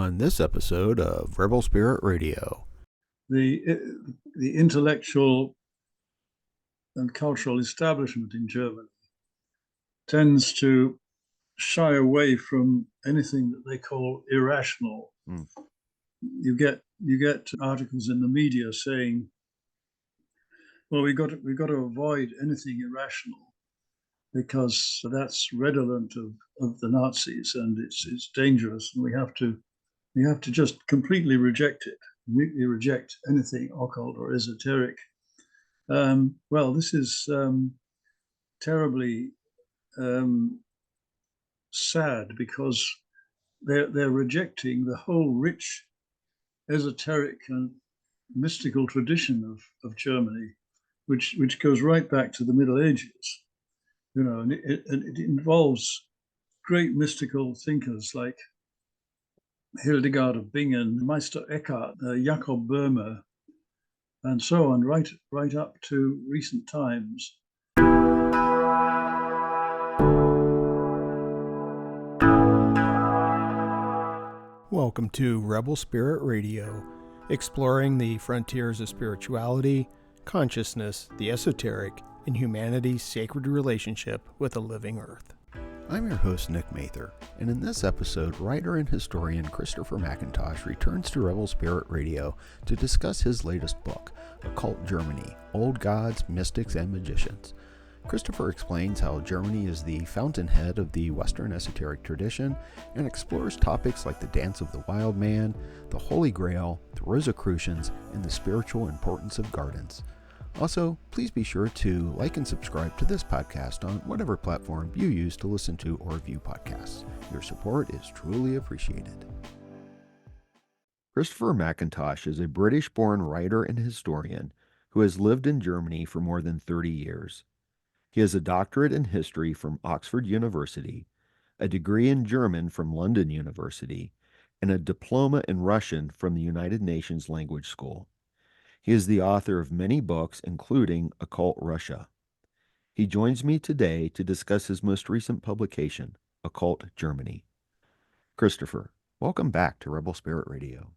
on this episode of Rebel Spirit Radio. The intellectual and cultural establishment in Germany tends to shy away from anything that they call irrational. You get articles in the media saying, well, we've got to avoid anything irrational because that's redolent of the Nazis and it's dangerous, and we have to just completely reject it. Completely reject anything occult or esoteric. Well, this is terribly sad because they're rejecting the whole rich esoteric and mystical tradition of Germany, which goes right back to the Middle Ages. You know, and it involves great mystical thinkers like Hildegard of Bingen, Meister Eckhart, Jakob Böhme, and so on, right up to recent times. Welcome to Rebel Spirit Radio, exploring the frontiers of spirituality, consciousness, the esoteric, and humanity's sacred relationship with the living earth. I'm your host, Nick Mather, and in this episode, writer and historian Christopher McIntosh returns to Rebel Spirit Radio to discuss his latest book, Occult Germany, Old Gods, Mystics, and Magicians. Christopher explains how Germany is the fountainhead of the Western Esoteric tradition and explores topics like the dance of the wildman, the Holy Grail, the Rosicrucians, and the spiritual importance of gardens. Also, please be sure to like and subscribe to this podcast on whatever platform you use to listen to or view podcasts. Your support is truly appreciated. Christopher McIntosh is a British-born writer and historian who has lived in Germany for more than 30 years. He has a doctorate in history from Oxford University, a degree in German from London University, and a diploma in Russian from the United Nations Language School. He is the author of many books, including Occult Russia. He joins me today to discuss his most recent publication, Occult Germany. Christopher, welcome back to Rebel Spirit Radio.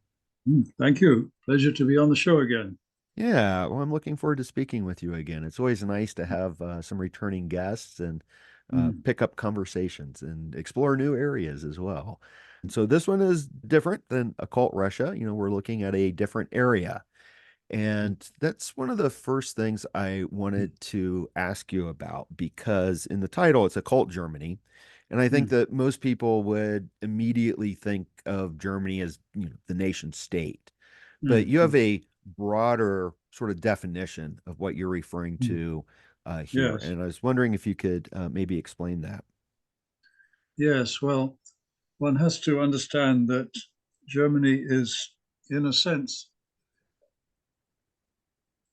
Thank you. Pleasure to be on the show again. Yeah, well, I'm looking forward to speaking with you again. It's always nice to have some returning guests and pick up conversations and explore new areas as well. And so this one is different than Occult Russia. You know, we're looking at a different area. And that's one of the first things I wanted to ask you about, because in the title, it's Occult Germany. And I think that most people would immediately think of Germany as, you know, the nation state. But you have a broader sort of definition of what you're referring to here. Yes. And I was wondering if you could maybe explain that. Yes, well, one has to understand that Germany is, in a sense,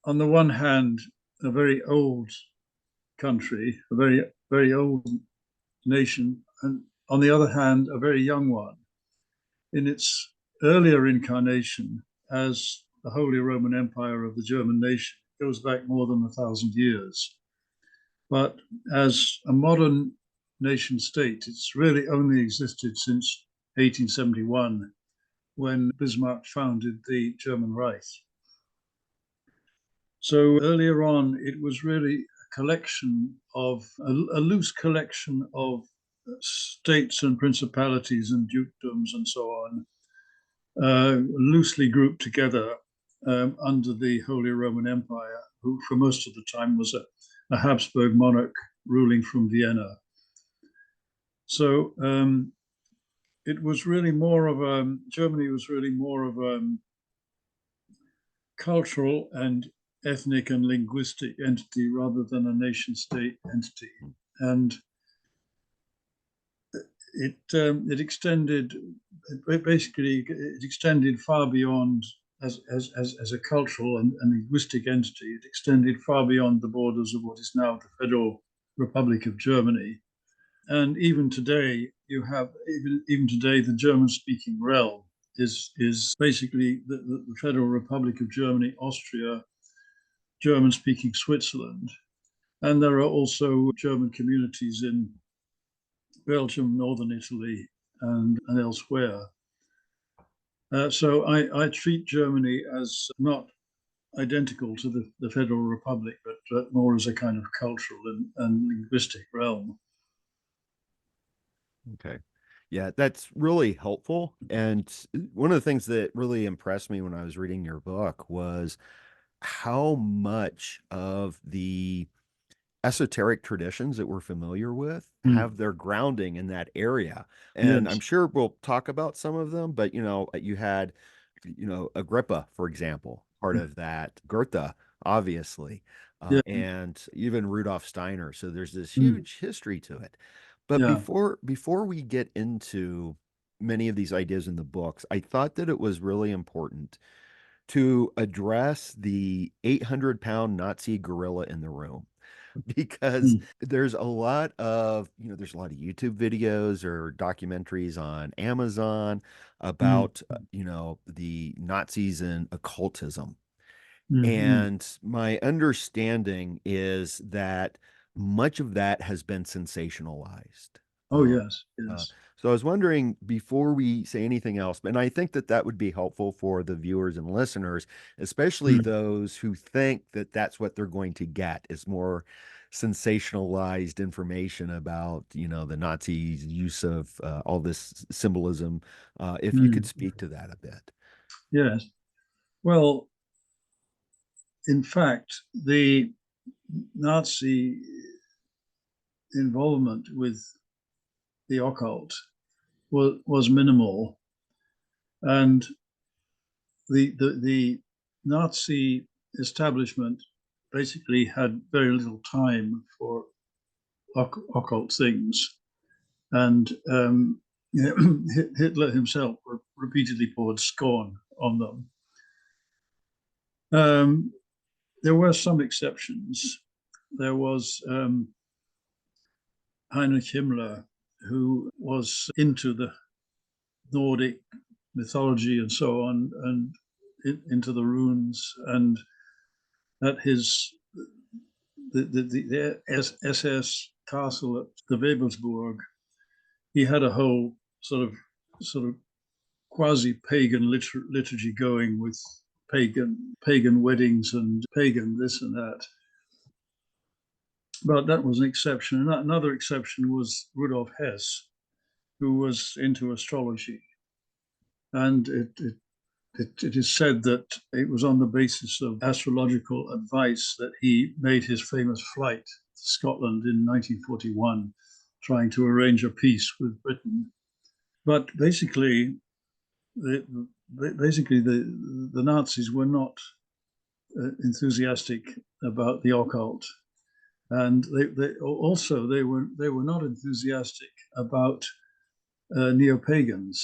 on the one hand, a very old country, a very, very old nation, and on the other hand, a very young one. In its earlier incarnation as the Holy Roman Empire of the German nation, it goes back more than 1,000 years. But as a modern nation state, it's really only existed since 1871, when Bismarck founded the German Reich. So earlier on, it was really a collection of, a loose collection of states and principalities and dukedoms and so on, loosely grouped together under the Holy Roman Empire, who for most of the time was a Habsburg monarch ruling from Vienna. So it was really more of Germany was really more of a cultural and ethnic and linguistic entity rather than a nation state entity. And it extended, basically it extended far beyond, as a cultural and linguistic entity, it extended far beyond the borders of what is now the Federal Republic of Germany. And even today, you have, even today, the German-speaking realm is basically the Federal Republic of Germany, Austria, German-speaking Switzerland. And there are also German communities in Belgium, northern Italy, and elsewhere. So I treat Germany as not identical to the Federal Republic, but more as a kind of cultural and linguistic realm. Okay. Yeah, that's really helpful. And one of the things that really impressed me when I was reading your book was how much of the esoteric traditions that we're familiar with Mm. have their grounding in that area. And I'm Yes. sure we'll talk about some of them, but you had, Agrippa, for example, part of that, Goethe, obviously, Yeah. and even Rudolf Steiner. So there's this Mm. huge history to it. But Yeah. before we get into many of these ideas in the books, I thought that it was really important to address the 800-pound Nazi gorilla in the room because Mm. there's a lot of YouTube videos or documentaries on Amazon Mm. about the Nazis and occultism. Mm. Mm. And my understanding is that much of that has been sensationalized. Oh, Um, yes. uh, Yes. so I was wondering before we say anything else, and I think that that would be helpful for the viewers and listeners, especially Mm. those who think that that's what they're going to get is more sensationalized information about, the Nazis' use of all this symbolism. If you could Mm. speak to that a bit. Yes. Well, in fact, the Nazi involvement with the occult was minimal, and the Nazi establishment basically had very little time for occult things, and Hitler himself repeatedly poured scorn on them. There were some exceptions. There was Heinrich Himmler, who was into the Nordic mythology and so on, and into the runes, and at his the SS castle at the Webelsburg, he had a whole sort of quasi pagan liturgy going with pagan weddings and pagan this and that. But that was an exception. Another exception was Rudolf Hess, who was into astrology, and it is said that it was on the basis of astrological advice that he made his famous flight to Scotland in 1941, trying to arrange a peace with Britain. But basically, the, the Nazis were not enthusiastic about the occult, and they were not enthusiastic about neo-pagans.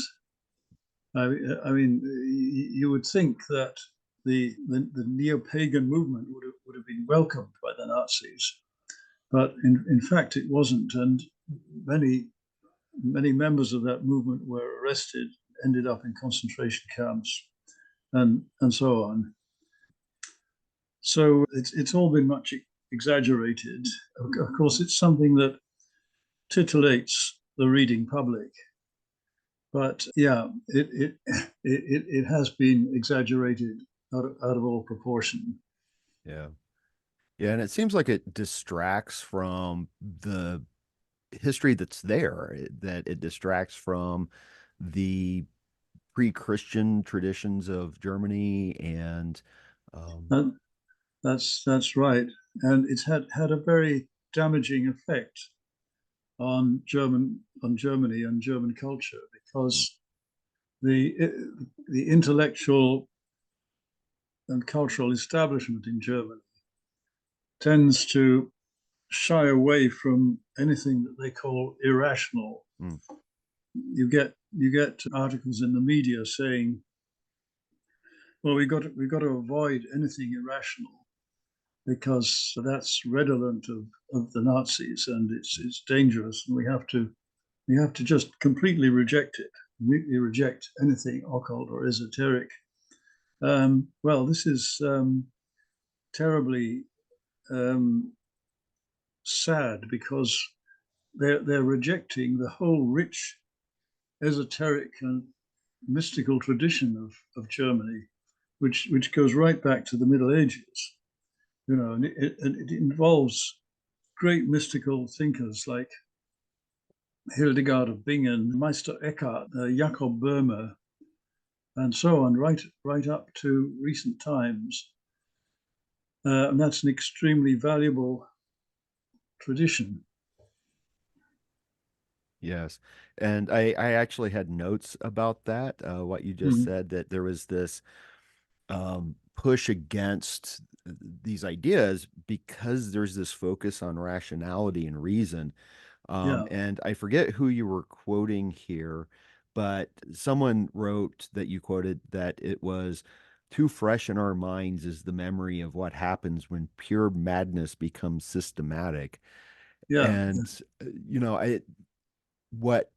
I mean, you would think that the neo-pagan movement would have been welcomed by the Nazis, but in fact it wasn't, and many members of that movement were arrested, ended up in concentration camps, and so on. So it's all been much exaggerated. Of course, it's something that titillates the reading public. But yeah, it has been exaggerated out of all proportion. Yeah. Yeah, and it seems like it distracts from the history that's there, that it distracts from the pre-Christian traditions of Germany and um, That, that's right, and it's had a very damaging effect on Germany and German culture because the the intellectual and cultural establishment in Germany tends to shy away from anything that they call irrational. mm, You get articles in the media saying, "Well, we got to avoid anything irrational because that's redolent of the Nazis and it's dangerous, and we have to just completely reject it, completely reject anything occult or esoteric." Well, this is terribly um, sad because they're rejecting the whole rich esoteric and mystical tradition of Germany, which goes right back to the Middle Ages, and it involves great mystical thinkers like Hildegard of Bingen, Meister Eckhart, Jakob Böhme, and so on, right up to recent times. And that's an extremely valuable tradition. Yes. And I actually had notes about that, what you just said, that there was this push against these ideas because there's this focus on rationality and reason. Yeah, And I forget who you were quoting here, but someone wrote that you quoted that it was too fresh in our minds is the memory of what happens when pure madness becomes systematic. yeah, And, what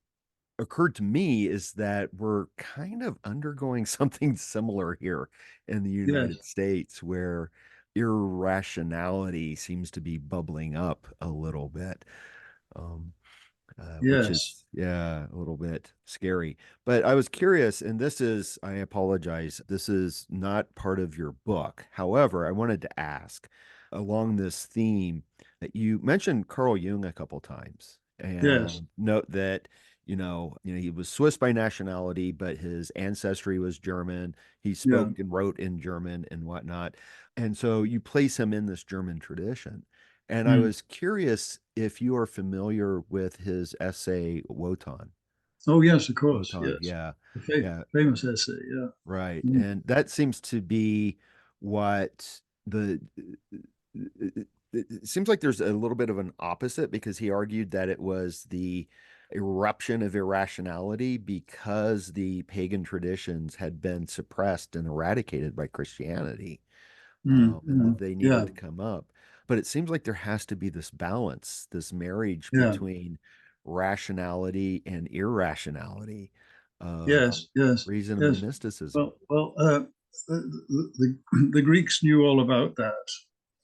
occurred to me is that we're kind of undergoing something similar here in the yes, United States, where irrationality seems to be bubbling up a little bit. Um, which yes, is, yeah, a little bit scary. But I was curious, and I apologize, this is not part of your book. However, I wanted to ask along this theme that you mentioned Carl Jung a couple times yes, and note that, he was Swiss by nationality, but his ancestry was German. He yeah, spoke and wrote in German and whatnot. And so you place him in this German tradition. And I mm. was curious if you are familiar with his essay Wotan. Oh yes, of course, Wotan, yes, yeah, the yeah, famous essay, yeah. right. Mm. And that seems to be what it seems like there's a little bit of an opposite because he argued that it was the eruption of irrationality because the pagan traditions had been suppressed and eradicated by Christianity. And that they needed Yeah, to come up. But it seems like there has to be this balance, this marriage yeah, between rationality and irrationality, yes, yes, reason and yes. mysticism. Well, the Greeks knew all about that.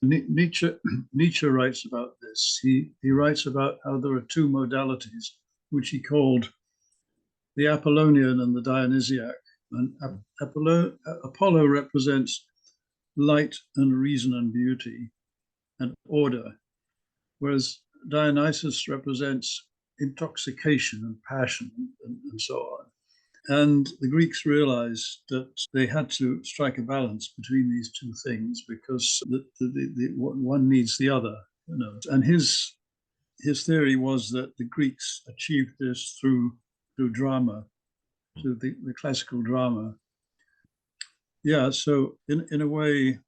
Nietzsche writes about this. He writes about how there are two modalities, which he called the Apollonian and the Dionysiac. And Apollo represents light and reason and beauty and order, whereas Dionysus represents intoxication and passion and so on. And the Greeks realized that they had to strike a balance between these two things because one needs the other. And his theory was that the Greeks achieved this through drama, through the classical drama. Yeah, so in a way,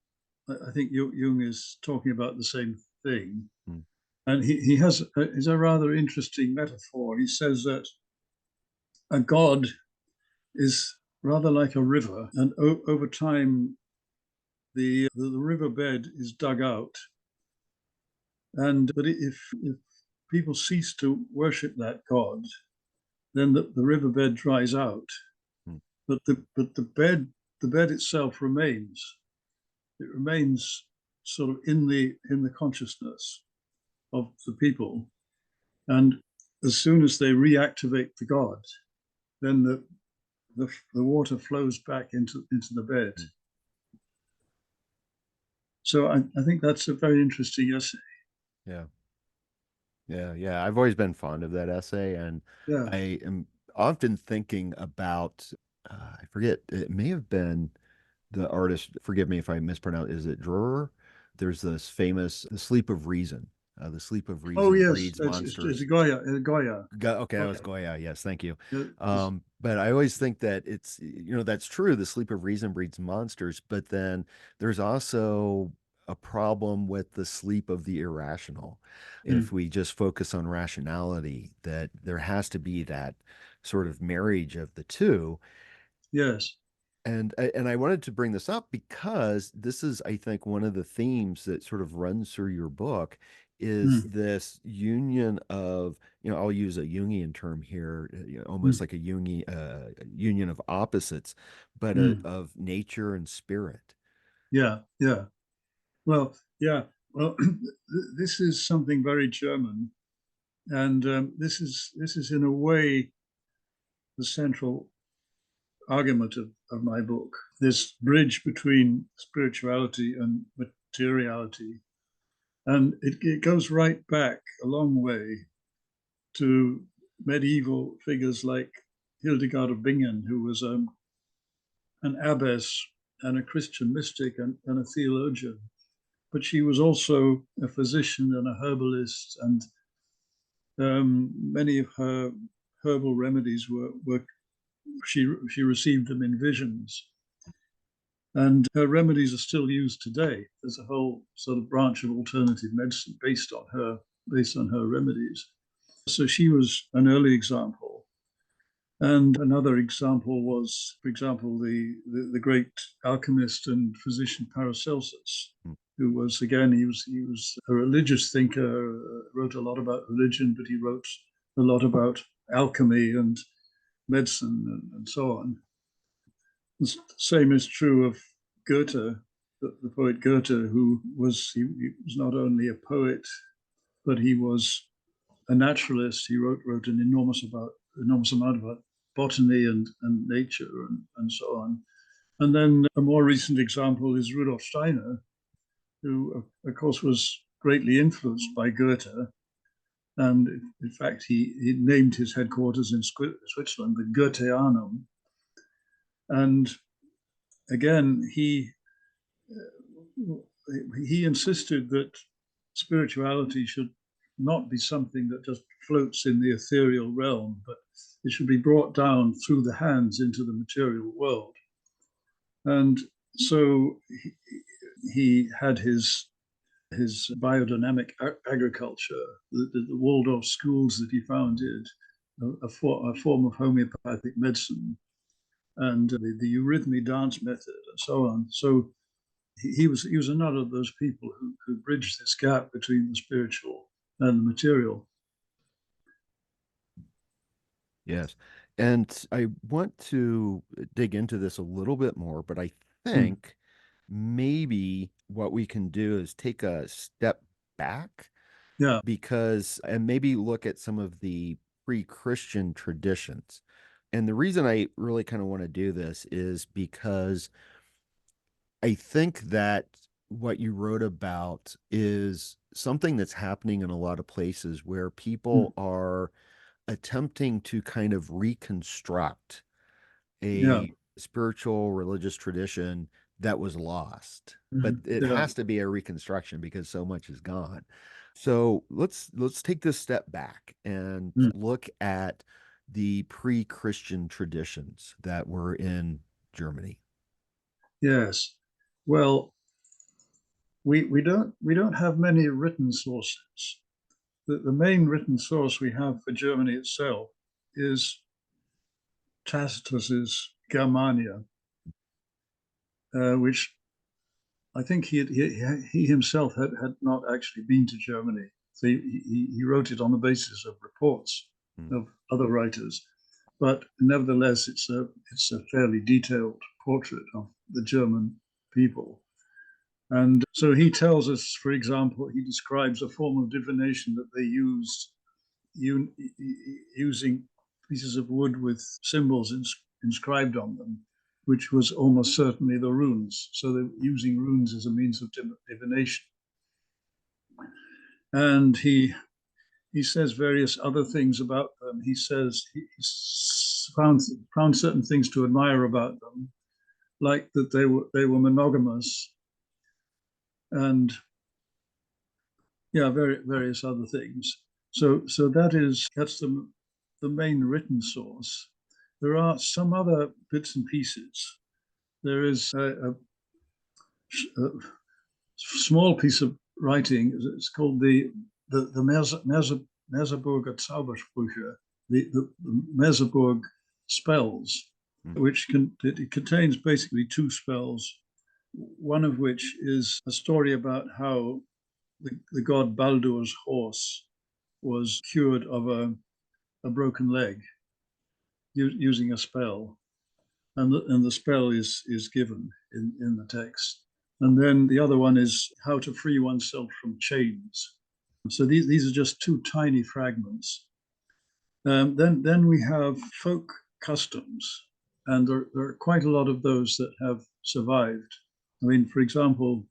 I think Jung is talking about the same thing. Mm, And he is a rather interesting metaphor. He says that a god is rather like a river, and over time, the riverbed is dug out. And but if people cease to worship that god, then the riverbed dries out. mm, But the bed itself remains. It remains sort of in the consciousness of the people. And as soon as they reactivate the god, then the water flows back into the bed. mm. So I think that's a very interesting essay. Yeah. Yeah, yeah. I've always been fond of that essay, and Yeah. I am often thinking about, I forget, it may have been the artist, forgive me if I mispronounce, is it Dürer? There's this famous The Sleep of Reason. The Sleep of Oh Reason yes, breeds it's monsters. Goya. Goya. Okay, that was Goya. Goya. Yes, thank you. It's- But I always think that that's true. The sleep of reason breeds monsters, but then there's also a problem with the sleep of the irrational. If mm, we just focus on rationality, that there has to be that sort of marriage of the two. yes. And I wanted to bring this up because this is, I think, one of the themes that sort of runs through your book is Mm, this union of, I'll use a Jungian term here, almost mm, like a union of opposites, but mm. of nature and spirit. Yeah. Yeah. Well. Yeah. Well, this is something very German, and this is in a way the central argument of my book, this bridge between spirituality and materiality. And it goes right back a long way to medieval figures like Hildegard of Bingen, who was an abbess and a Christian mystic and a theologian. But she was also a physician and a herbalist, and many of her herbal remedies were she received them in visions. And her remedies are still used today. There's a whole sort of branch of alternative medicine based on her remedies. So she was an early example. And another example was, for example, the great alchemist and physician Paracelsus, who was, again, he was a religious thinker, wrote a lot about religion, but he wrote a lot about alchemy and medicine and so on. The same is true of Goethe, the poet Goethe, who was not only a poet, but he was a naturalist. He wrote an enormous amount about botany and nature and so on. And then a more recent example is Rudolf Steiner, who, of course, was greatly influenced by Goethe. And in fact, he named his headquarters in Switzerland the Goetheanum. And again, he insisted that spirituality should not be something that just floats in the ethereal realm, but it should be brought down through the hands into the material world. And so he had his biodynamic agriculture, the Waldorf schools that he founded, a form of homeopathic medicine, and the eurythmy dance method, and so on. So he was another of those people who bridged this gap between the spiritual and the material. Yes. And I want to dig into this a little bit more, but I think maybe what we can do is take a step back. Yeah. And maybe look at some of the pre-Christian traditions. And the reason I really kind of want to do this is because I think that what you wrote about is something that's happening in a lot of places where people are attempting to kind of reconstruct a spiritual religious tradition that was lost. But it has to be a reconstruction because so much is gone. So let's take this step back and look at the pre-Christian traditions that were in Germany. Yes. Well, we don't have many written sources. The main written source we have for Germany itself is Tacitus's Germania, which I think he himself had not actually been to Germany. So he wrote it on the basis of reports of other writers, but nevertheless, it's a fairly detailed portrait of the German people. And so he tells us, for example, he describes a form of divination that they used using pieces of wood with symbols inscribed on them, which was almost certainly the runes. So they're using runes as a means of divination. And he says various other things about them. He says he found certain things to admire about them, like that they were monogamous, and various other things. So that's the main written source. There are some other bits and pieces. There is a small piece of writing. It's called the Merseburger Zaubersprüche, the Merseburg spells, which it contains basically two spells. One of which is a story about how the god Baldur's horse was cured of a broken leg using a spell, and the spell is given in the text. And then the other one is how to free oneself from chains. So these are just two tiny fragments. Then we have folk customs, And there are quite a lot of those that have survived. I mean, for example,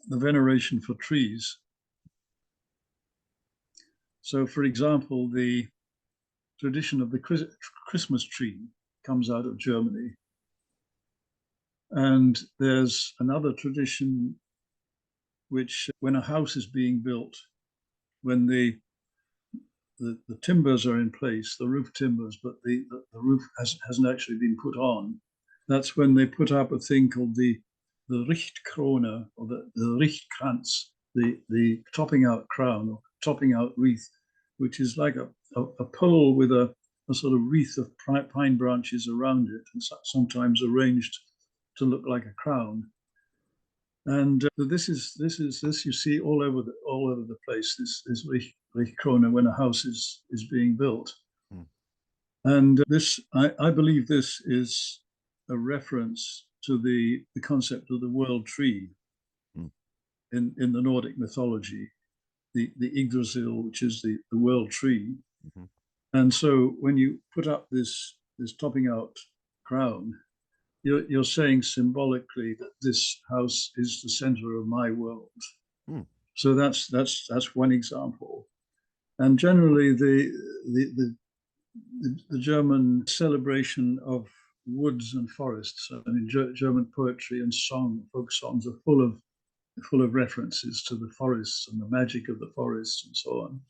the veneration for trees. So, for example, the tradition of the Christmas tree comes out of Germany. And there's another tradition which, when a house is being built, when the timbers are in place, the roof timbers, but the roof hasn't actually been put on, that's when they put up a thing called the Richtkrone, or the Richtkranz, the topping out crown or topping out wreath, which is like a pole with a sort of wreath of pine branches around it, and sometimes arranged to look like a crown. And this you see all over the place. This Richtkrone when a house is being built, and this I believe this is a reference to the concept of the world tree in the Nordic mythology, the Yggdrasil, which is the world tree. And so when you put up this topping out crown, you're saying symbolically that this house is the center of my world. So that's one example. And generally the German celebration of woods and forests. I mean, German poetry and folk songs are full of references to the forests and the magic of the forests and so on.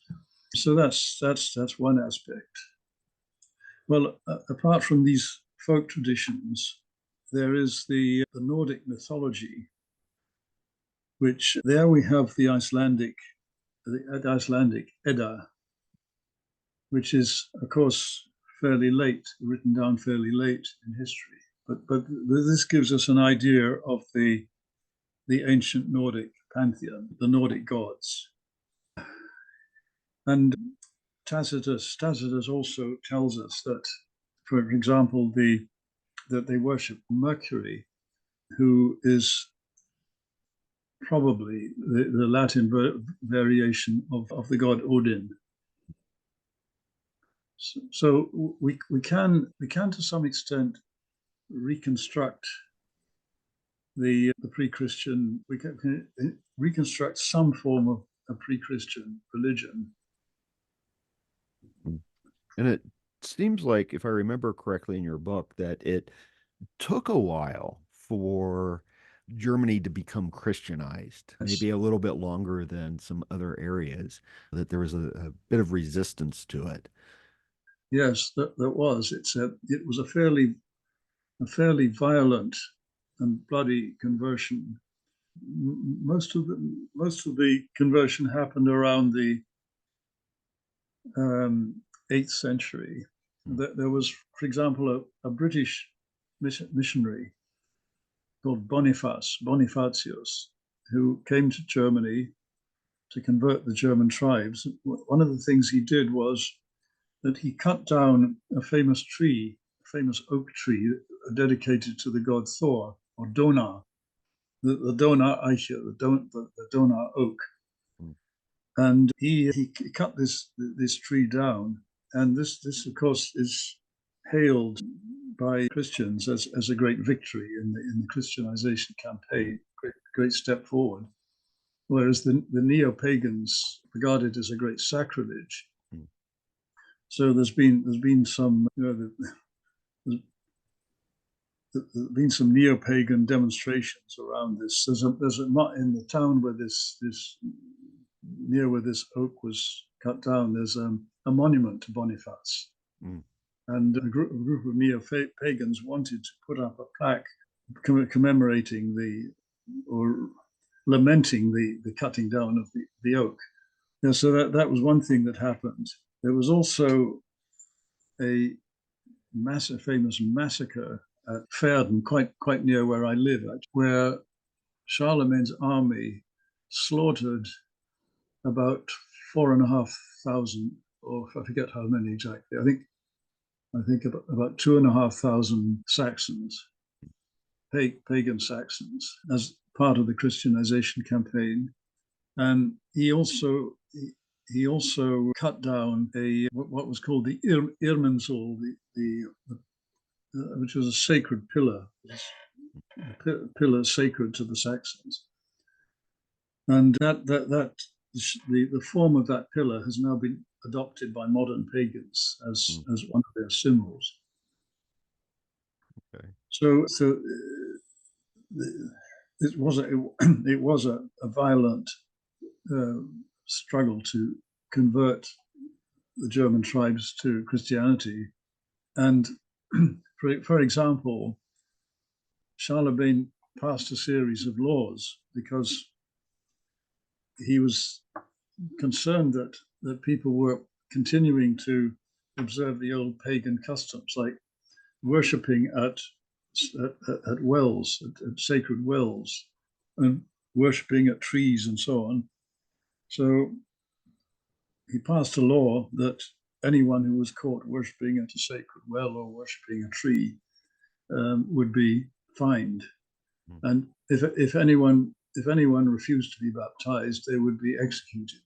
So that's one aspect. Well, apart from these folk traditions, there is the Nordic mythology, which there we have the Icelandic Edda, which is, of course, fairly late, written down fairly late in history. But this gives us an idea of the ancient Nordic pantheon, the Nordic gods. And Tacitus also tells us that, for example, that they worship Mercury, who is probably the Latin variation of the god Odin. So we can to some extent reconstruct the pre-Christian. We can reconstruct some form of a pre-Christian religion. And it seems like, if I remember correctly in your book, that it took a while for Germany to become Christianized, maybe a little bit longer than some other areas, that there was a bit of resistance to it. Yes, there was. It was a fairly violent and bloody conversion. Most of the conversion happened around the 8th century. There was, for example, a British missionary called Bonifatius, who came to Germany to convert the German tribes. One of the things he did was that he cut down a famous oak tree dedicated to the god Thor, or Donar, the Donar Eiche, the Donar oak. And he cut this tree down, and this of course is hailed by Christians as a great victory in the Christianization campaign, great step forward. Whereas the neo-pagans regard it as a great sacrilege. So there's been some there's been some neo-pagan demonstrations around this. There's a in the town where near where this oak was cut down, there's a monument to Boniface. And a group of neo-pagans wanted to put up a plaque commemorating or lamenting the cutting down of the oak. Yeah, so that was one thing that happened. There was also a famous massacre at Verden, quite near where I live, where Charlemagne's army slaughtered about 4,500, or I forget how many exactly. I think about 2,500 Saxons, pagan Saxons, as part of the Christianization campaign. And he also cut down what was called the Irminsul, the which was a sacred pillar, a pillar sacred to the Saxons. And the form of that pillar has now been adopted by modern pagans as one of their symbols. Okay. So it was a violent struggle to convert the German tribes to Christianity. And for example, Charlemagne passed a series of laws because he was concerned that people were continuing to observe the old pagan customs, like worshipping at wells, at sacred wells, and worshipping at trees and so on. So he passed a law that anyone who was caught worshipping at a sacred well or worshipping a tree would be fined. And if anyone refused to be baptized, they would be executed.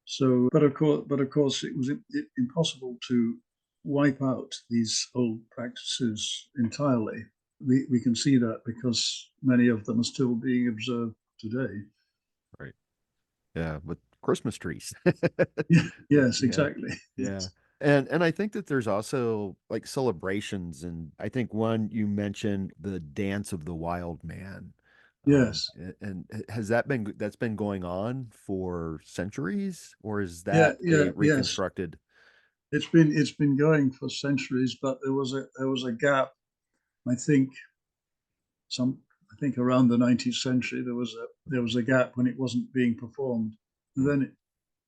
So, but of course, it was impossible to wipe out these old practices entirely. We can see that because many of them are still being observed today. Right. Yeah, with Christmas trees. Yes, exactly. Yeah. And I think that there's also like celebrations, and I think one you mentioned the dance of the wild man. Yes. And has that's been going on for centuries, or is Yeah, that yeah, a yes. reconstructed? It's been going for centuries, but there was a gap. I think around the 19th century there was a gap when it wasn't being performed. And then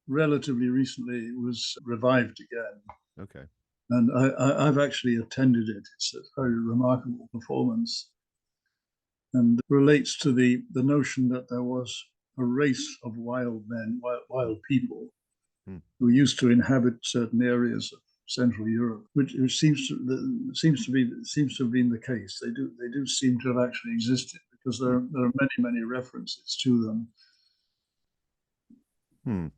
relatively recently it was revived again. Okay. And I've actually attended it. It's a very remarkable performance, and relates to the notion that there was a race of wild men, wild people, who used to inhabit certain areas of Central Europe, which seems to have been the case. They do seem to have actually existed because there are many references to them.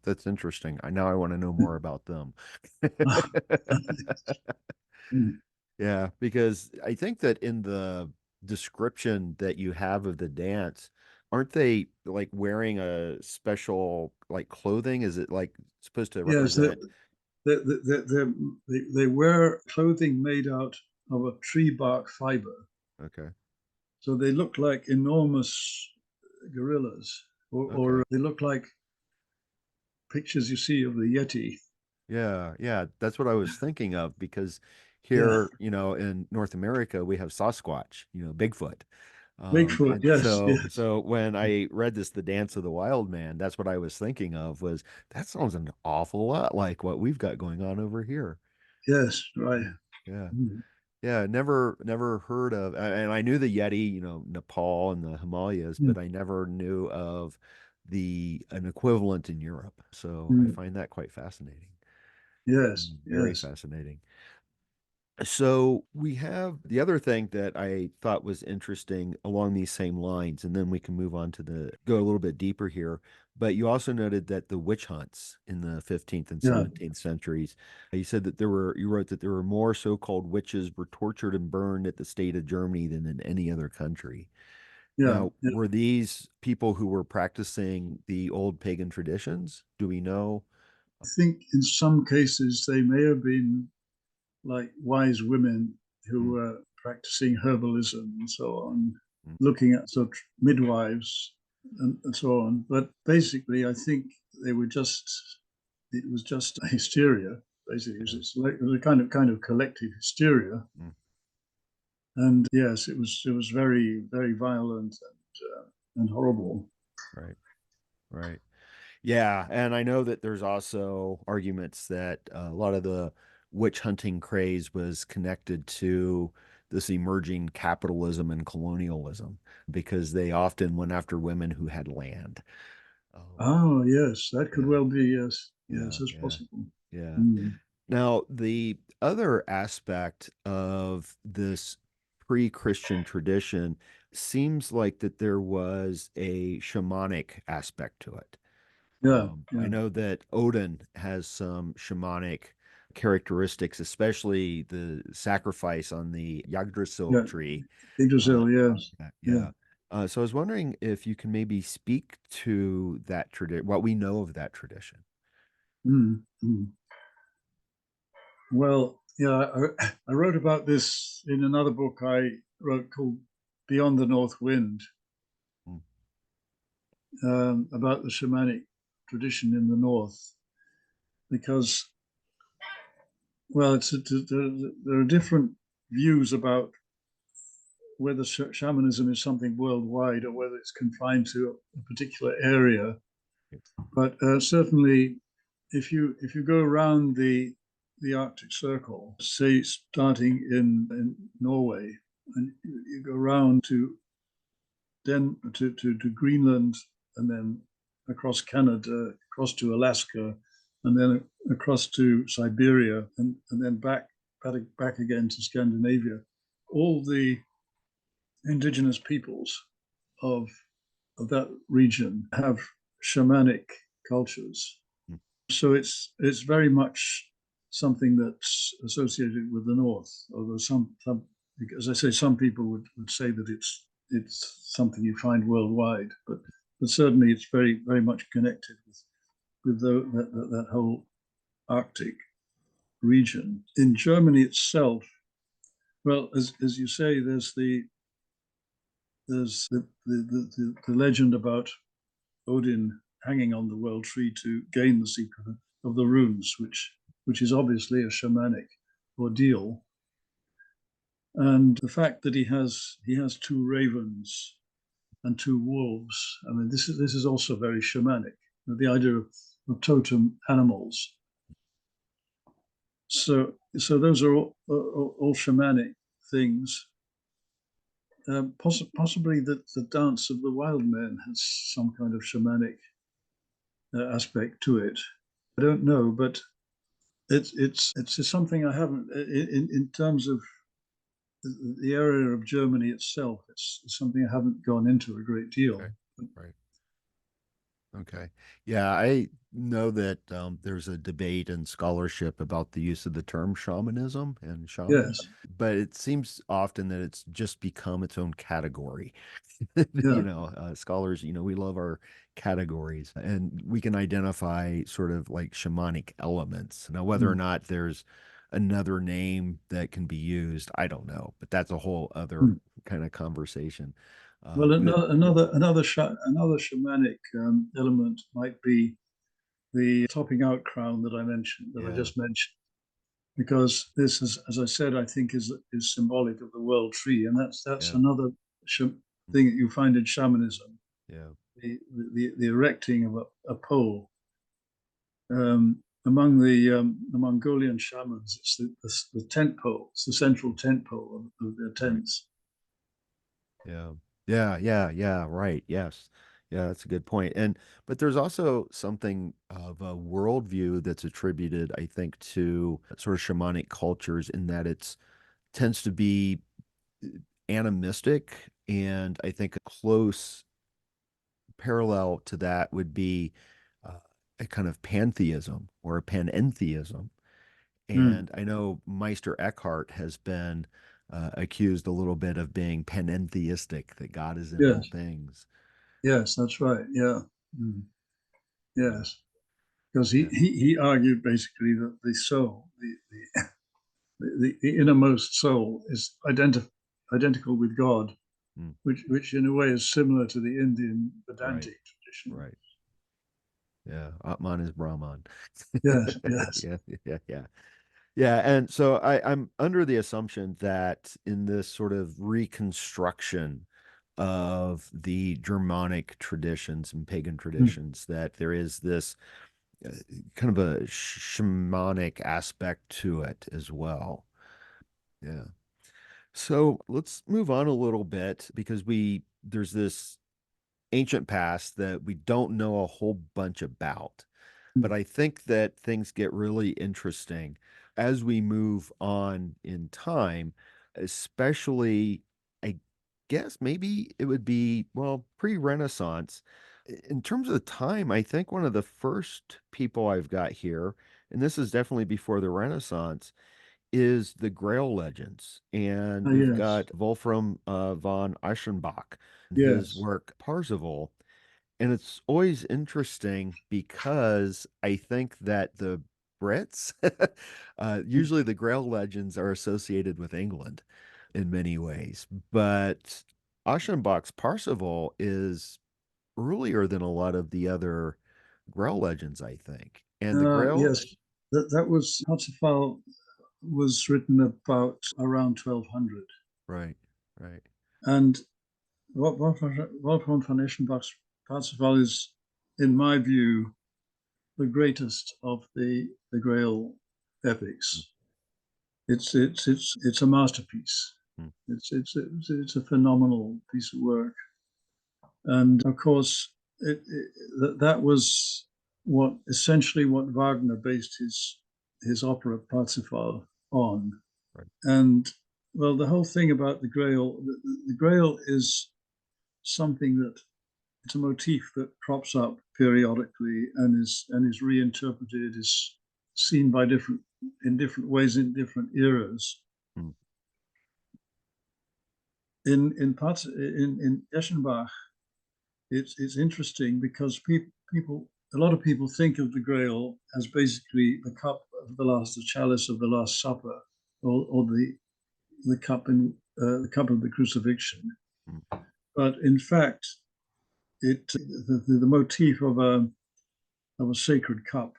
That's interesting. Now I want to know more about them. Yeah, because I think that in the description that you have of the dance, aren't they like wearing a special like clothing? Is it like supposed to Yes, represent? they wear clothing made out of a tree bark fiber. Okay. So they look like enormous gorillas, or they look like pictures you see of the Yeti. Yeah, yeah, that's what I was thinking of because Yeah, here, in North America, we have Sasquatch, Bigfoot. Bigfoot. And Yes, so yes, so when I read this, The Dance of the Wild Man, that's what I was thinking of was that sounds an awful lot like what we've got going on over here. yes. Right. Yeah. Mm. Yeah, never heard of, and I knew the Yeti, Nepal and the Himalayas, Mm. but I never knew of an equivalent in Europe. So I Mm. find that quite fascinating. Yes, Very yes. fascinating. So we have the other thing that I thought was interesting along these same lines, and then we can move on to go a little bit deeper here. But you also noted that the witch hunts in the 15th and Yeah, 17th centuries, you said that you wrote that there were more so-called witches were tortured and burned at the state of Germany than in any other country. yeah, Now, yeah. were these people who were practicing the old pagan traditions? Do we know? I think in some cases they may have been like wise women who Mm, were practicing herbalism and so on, mm, looking at sort of midwives and so on. But basically, I think they were just, it was just a hysteria. Basically, yeah, it was a kind of collective hysteria. mm, And yes, it was very violent and horrible. right, right. Yeah, and I know that there's also arguments that a lot of the witch hunting craze was connected to this emerging capitalism and colonialism because they often went after women who had land. Um, Oh yes, that could yeah, well be. Yes, yes, yeah, that's yeah, possible. yeah. Mm. Now, the other aspect of this pre-Christian tradition seems like that there was a shamanic aspect to it. Yeah, I yeah, know that Odin has some shamanic characteristics, especially the sacrifice on the Yggdrasil Yeah, tree. Yggdrasil, yes. Yeah. Yeah. So I was wondering if you can maybe speak to that tradition, what we know of that tradition. Mm, mm. Well, yeah, I wrote about this in another book I wrote called Beyond the North Wind, Mm. about the shamanic tradition in the north, because, well, there are different views about whether shamanism is something worldwide or whether it's confined to a particular area. But certainly, if you go around the Arctic Circle, say starting in Norway, and you go around to Greenland, and then across Canada, across to Alaska, and then across to Siberia, and then back again to Scandinavia. All the indigenous peoples of that region have shamanic cultures. Mm. So it's very much something that's associated with the North, although some as I say, some people would say that it's something you find worldwide, but certainly it's very much connected with that whole Arctic region. In Germany itself, well, as you say, there's the legend about Odin hanging on the world tree to gain the secret of the runes, which is obviously a shamanic ordeal. And the fact that he has two ravens and two wolves, I mean, this is also very shamanic. The idea of totem animals. So those are all shamanic things. Possibly the dance of the wildman has some kind of shamanic aspect to it. I don't know, but it's something I haven't in terms of the area of Germany itself. It's something I haven't gone into a great deal. Okay. Right. Okay. Yeah, I know that there's a debate and scholarship about the use of the term shamanism and shaman, Yes, but it seems often that it's just become its own category. yeah, Scholars, we love our categories and we can identify sort of like shamanic elements. Now, whether or mm, not there's another name that can be used, I don't know, but that's a whole other mm. kind of conversation. Well, But another shamanic element might be the topping out crown that I yeah, just mentioned, because this is, as I said, I think is symbolic of the world tree, and that's yeah, another thing that you find in shamanism, yeah, the erecting of a pole. Among the Mongolian shamans, it's the tent pole. It's the central tent pole of their right. tents. Yeah. Yeah. Right. Yes. Yeah, that's a good point. But there's also something of a worldview that's attributed, I think, to sort of shamanic cultures in that it's tends to be animistic. And I think a close parallel to that would be uh, a kind of pantheism or a panentheism. Mm. And I know Meister Eckhart has been accused a little bit of being panentheistic, that God is in all Yes, things. yes, that's right. Yeah, mm. Yeah, Yes, because yeah, he argued basically that the soul, the innermost soul, is identical with God, mm, which in a way is similar to the Indian right, Vedantic tradition. right. Yeah, Atman is Brahman. Yes, yes. Yeah, yeah, yeah. Yeah, and so I'm under the assumption that in this sort of reconstruction of the Germanic traditions and pagan Mm. traditions, that there is this uh, kind of a shamanic aspect to it as well. Yeah. So let's move on a little bit because there's this ancient past that we don't know a whole bunch about. But Mm. I think that things get really interesting as we move on in time, especially, I guess maybe it would be, well, pre-Renaissance. In terms of the time, I think one of the first people I've got here and this is definitely before the Renaissance, is the Grail legends. And we've Yes, got Wolfram von Eschenbach, his yes. work Parzival. And it's always interesting because I think that the Brits, usually the Grail legends are associated with England in many ways, but Aschenbach's Parzival is earlier than a lot of the other Grail legends, I think. And the Grail, Yes, that was Parsifal was written about around 1200, right, right. and Wolfram von Eschenbach's Parsifal is, in my view, the greatest of the Grail epics. It's a masterpiece. Hmm. It's a phenomenal piece of work, and of course, that was what essentially what Wagner based his opera Parsifal on. Right. And well, the whole thing about the Grail, the Grail is something that it's a motif that crops up periodically and is reinterpreted, is seen by in different ways in different eras. Hmm. In Eschenbach, it's interesting because people a lot of people think of the Grail as basically the cup of the last, the chalice of the Last Supper, or the cup in the cup of the crucifixion. Hmm. But in fact, the motif of a sacred cup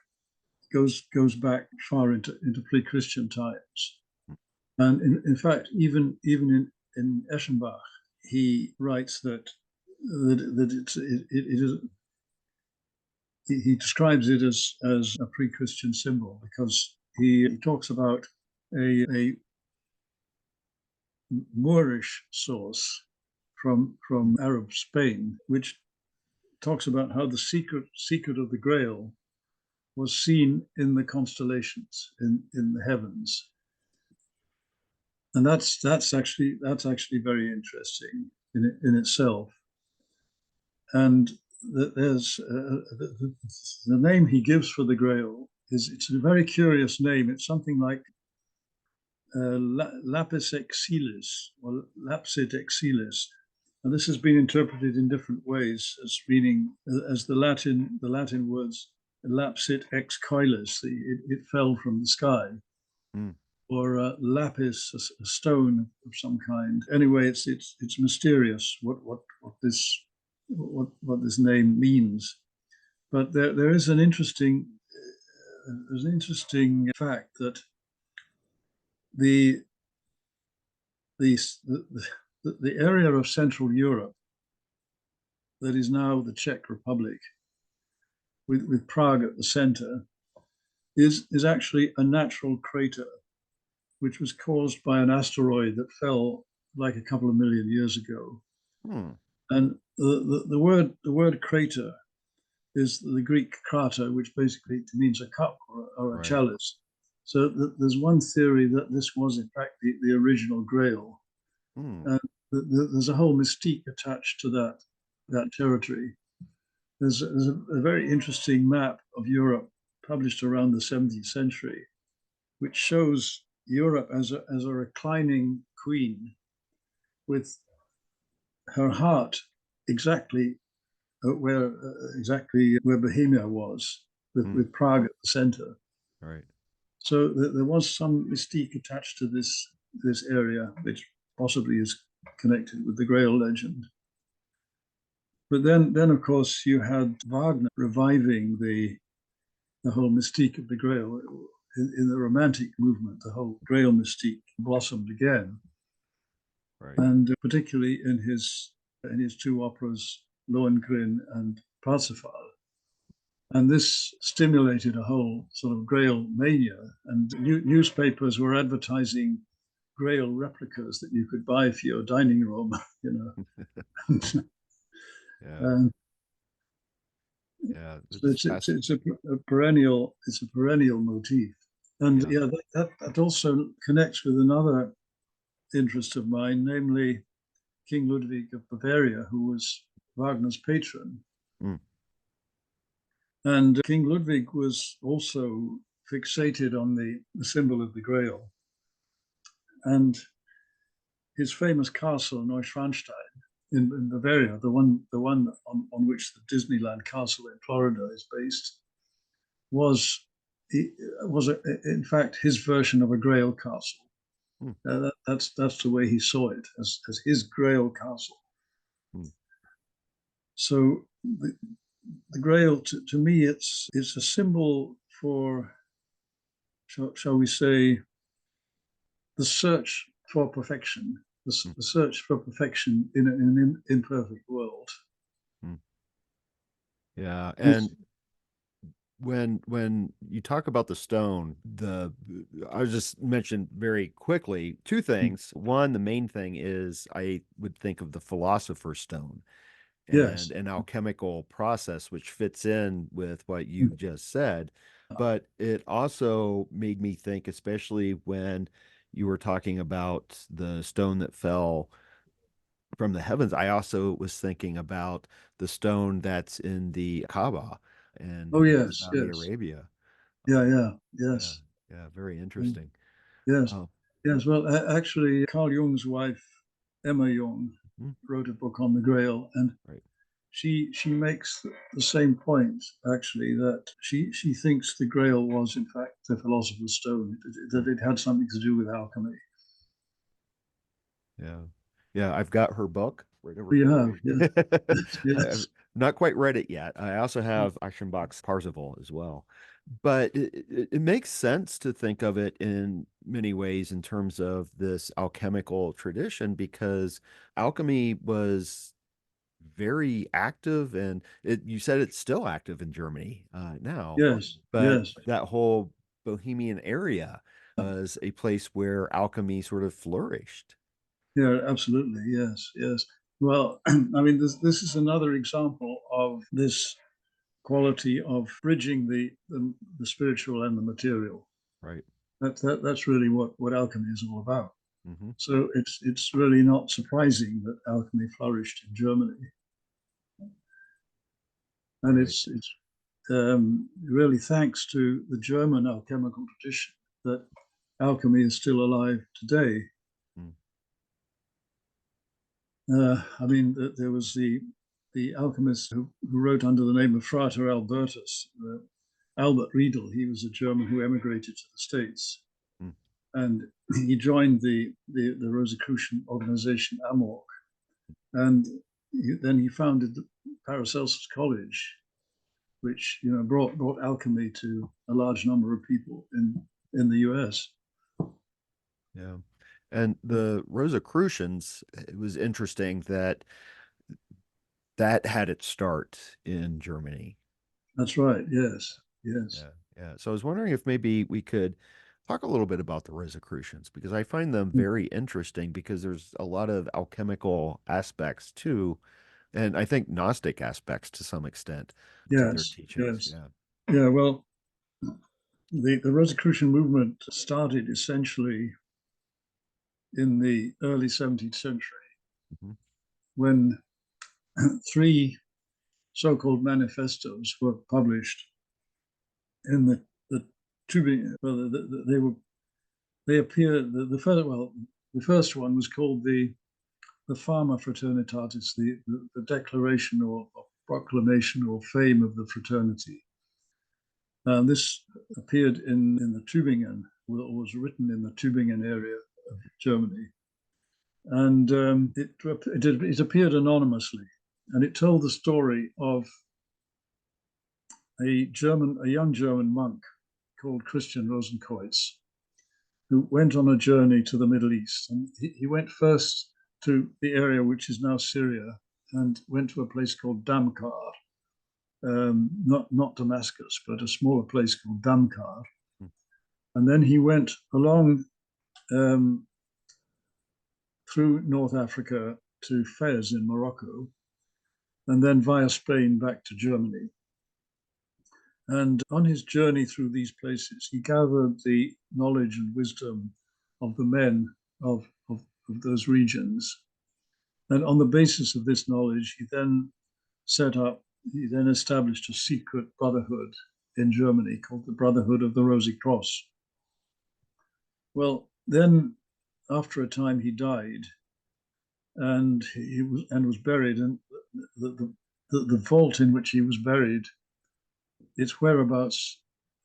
goes back far into pre-Christian times, and in fact, even in Eschenbach, he writes that it is. He describes it as a pre-Christian symbol because he talks about a Moorish source from Arab Spain, which talks about how the secret of the Grail was seen in the constellations in the heavens, and that's actually very interesting in itself. And there's the name he gives for the Grail it's a very curious name. It's something like lapis exilis or lapsit exilis, and this has been interpreted in different ways as meaning as the Latin words lapsit ex coelis, it fell from the sky, Hmm. or lapis, a stone of some kind. Anyway, it's mysterious what this name means. But there is an interesting there's an interesting fact that the the the area of Central Europe that is now the Czech Republic, with Prague at the center, is actually a natural crater which was caused by an asteroid that fell like a couple of million years ago. Hmm. And the word crater is the Greek krater, which basically means a cup or a Right. chalice. So there's one theory that this was in fact the original Grail. Hmm. And there's a whole mystique attached to that territory. There's a very interesting map of Europe published around the 17th century, which shows Europe as a reclining queen with her heart exactly where Bohemia was, Hmm. with Prague at the center. Right. So there was some mystique attached to this area, which possibly is connected with the Grail legend. But then of course, you had Wagner reviving the whole mystique of the Grail. In the Romantic movement, the whole Grail mystique blossomed again, Right. and particularly in his two operas, Lohengrin and Parsifal. And this stimulated a whole sort of Grail mania, and newspapers were advertising Grail replicas that you could buy for your dining room, Yeah. and Yeah. so It's fast. it's a perennial motif. And Yeah. yeah, that also connects with another interest of mine, namely King Ludwig of Bavaria, who was Wagner's patron. Hmm. And King Ludwig was also fixated on the symbol of the Grail. And his famous castle, Neuschwanstein, in Bavaria, the one on which the Disneyland castle in Florida is based, was in fact his version of a Grail castle. That's the way he saw it, as his Grail castle. So the Grail, to me, it's a symbol for, shall we say, the search for perfection, the search for perfection in an imperfect world. Yeah, and when you talk about the stone, I was just mentioned very quickly two things. One, the main thing is I would think of the philosopher's stone and Yes. an alchemical process which fits in with what you just said. But it also made me think, especially when you were talking about the stone that fell from the heavens, I also was thinking about the stone that's in the Kaaba and Oh, yes, Saudi yes. Arabia. Yeah, Yeah, yes. yeah, very interesting. Yes, Oh, yes. Well, actually, Carl Jung's wife, Emma Jung, wrote a book on the Grail, and right. she makes the same point, actually, that she thinks the Grail was, in fact, the philosopher's stone, that it had something to do with alchemy. Yeah. Yeah, I've got her book right over You here. have, yes. I've Yes. not quite read it yet. I also have Aschenbach's Parzival as well. But it makes sense to think of it in many ways in terms of this alchemical tradition because alchemy was very active and you said it's still active in Germany now, Yes, but yes. that whole Bohemian area was a place where alchemy sort of flourished. Yeah, absolutely. Yes, yes. Well, I mean, this is another example of this quality of bridging the spiritual and the material. Right. That's really what alchemy is all about. Mm-hmm. So it's really not surprising that alchemy flourished in Germany, and Right. it's really thanks to the German alchemical tradition that alchemy is still alive today. I mean, there was the alchemist who wrote under the name of Frater Albertus, Albert Riedel. He was a German who emigrated to the States, and he joined the Rosicrucian organization Amorc, and then he founded the Paracelsus College, which brought alchemy to a large number of people in the U.S. Yeah. And the Rosicrucians, it was interesting that had its start in Germany. That's right. Yes. Yes. Yeah. Yeah. So I was wondering if maybe we could talk a little bit about the Rosicrucians because I find them very interesting because there's a lot of alchemical aspects too, and I think Gnostic aspects to some extent to their Yes. teachings. Yes. Yeah. Yeah. Well, the Rosicrucian movement started essentially in the early 17th century when three so-called manifestos were published in the Tübingen. Well, they appeared the first one was called the Fama Fraternitatis, the declaration or proclamation or fame of the fraternity. This appeared in the Tübingen, was written in the Tübingen area of Germany, and it appeared anonymously, and it told the story of a young German monk called Christian Rosenkreuz, who went on a journey to the Middle East, and he went first to the area which is now Syria, and went to a place called Damkar, not Damascus, but a smaller place called Damkar. And then he went along through North Africa to Fez in Morocco, and then via Spain back to Germany. And on his journey through these places, he gathered the knowledge and wisdom of the men of those regions. And on the basis of this knowledge, he then established a secret brotherhood in Germany called the Brotherhood of the Rosy Cross. Well, then after a time he died, and he was buried, and the vault in which he was buried, its whereabouts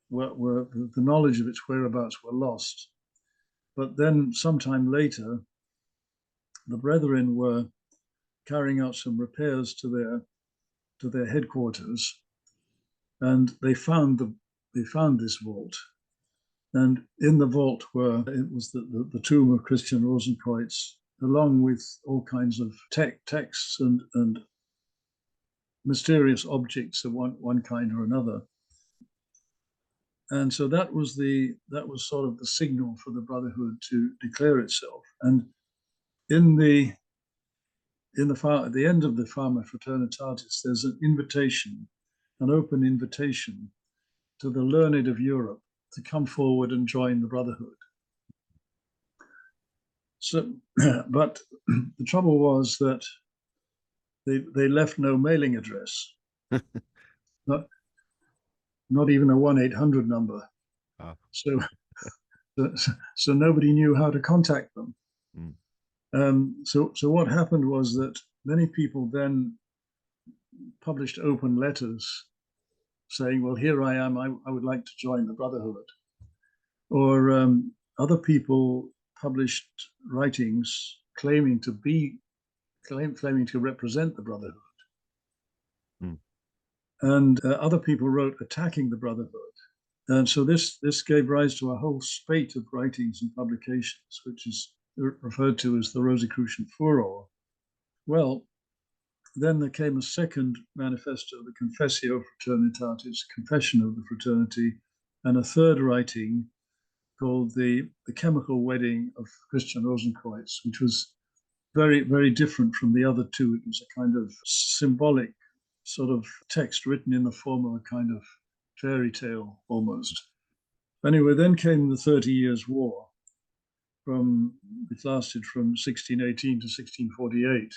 were the knowledge of its whereabouts were lost. But then sometime later, the brethren were carrying out some repairs to their headquarters, and they found this vault. And in the vault it was the tomb of Christian Rosenkreutz, along with all kinds of texts and mysterious objects of one kind or another. And so that was sort of the signal for the Brotherhood to declare itself. And at the end of the Fama Fraternitatis, there's an open invitation to the learned of Europe to come forward and join the Brotherhood. So, but the trouble was that they left no mailing address, not even a 1-800 number. Oh. So nobody knew how to contact them. So what happened was that many people then published open letters saying, well, here I am, I would like to join the Brotherhood. Or other people published writings claiming to represent the Brotherhood. And other people wrote attacking the Brotherhood. And so this gave rise to a whole spate of writings and publications, which is referred to as the Rosicrucian furor. Well, then there came a second manifesto, the Confessio Fraternitatis, Confession of the Fraternity, and a third writing called the Chemical Wedding of Christian Rosenkreutz, which was very, very different from the other two. It was a kind of symbolic sort of text written in the form of a kind of fairy tale almost. Anyway, then came the 30 Years' War. It lasted from 1618 to 1648,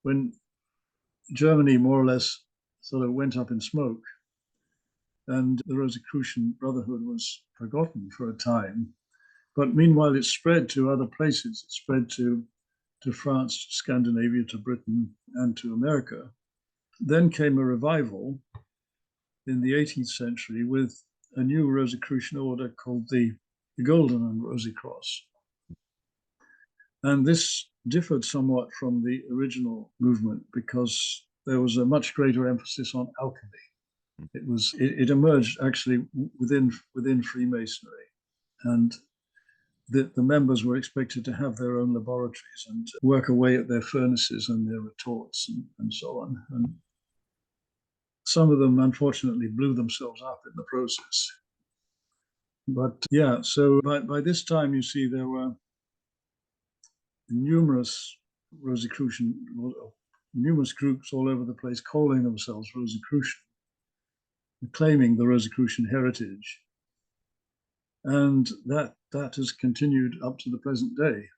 when Germany more or less sort of went up in smoke, and the Rosicrucian Brotherhood was forgotten for a time. But meanwhile, it spread to other places. It spread to France, to Scandinavia, to Britain, and to America. Then came a revival in the 18th century with a new Rosicrucian order called the Golden and Rosy Cross. And this differed somewhat from the original movement because there was a much greater emphasis on alchemy. It emerged actually within Freemasonry, and the members were expected to have their own laboratories and work away at their furnaces and their retorts and so on. And some of them, unfortunately, blew themselves up in the process. But yeah, so by this time, you see, there were numerous groups all over the place calling themselves Rosicrucian, claiming the Rosicrucian heritage. And that has continued up to the present day.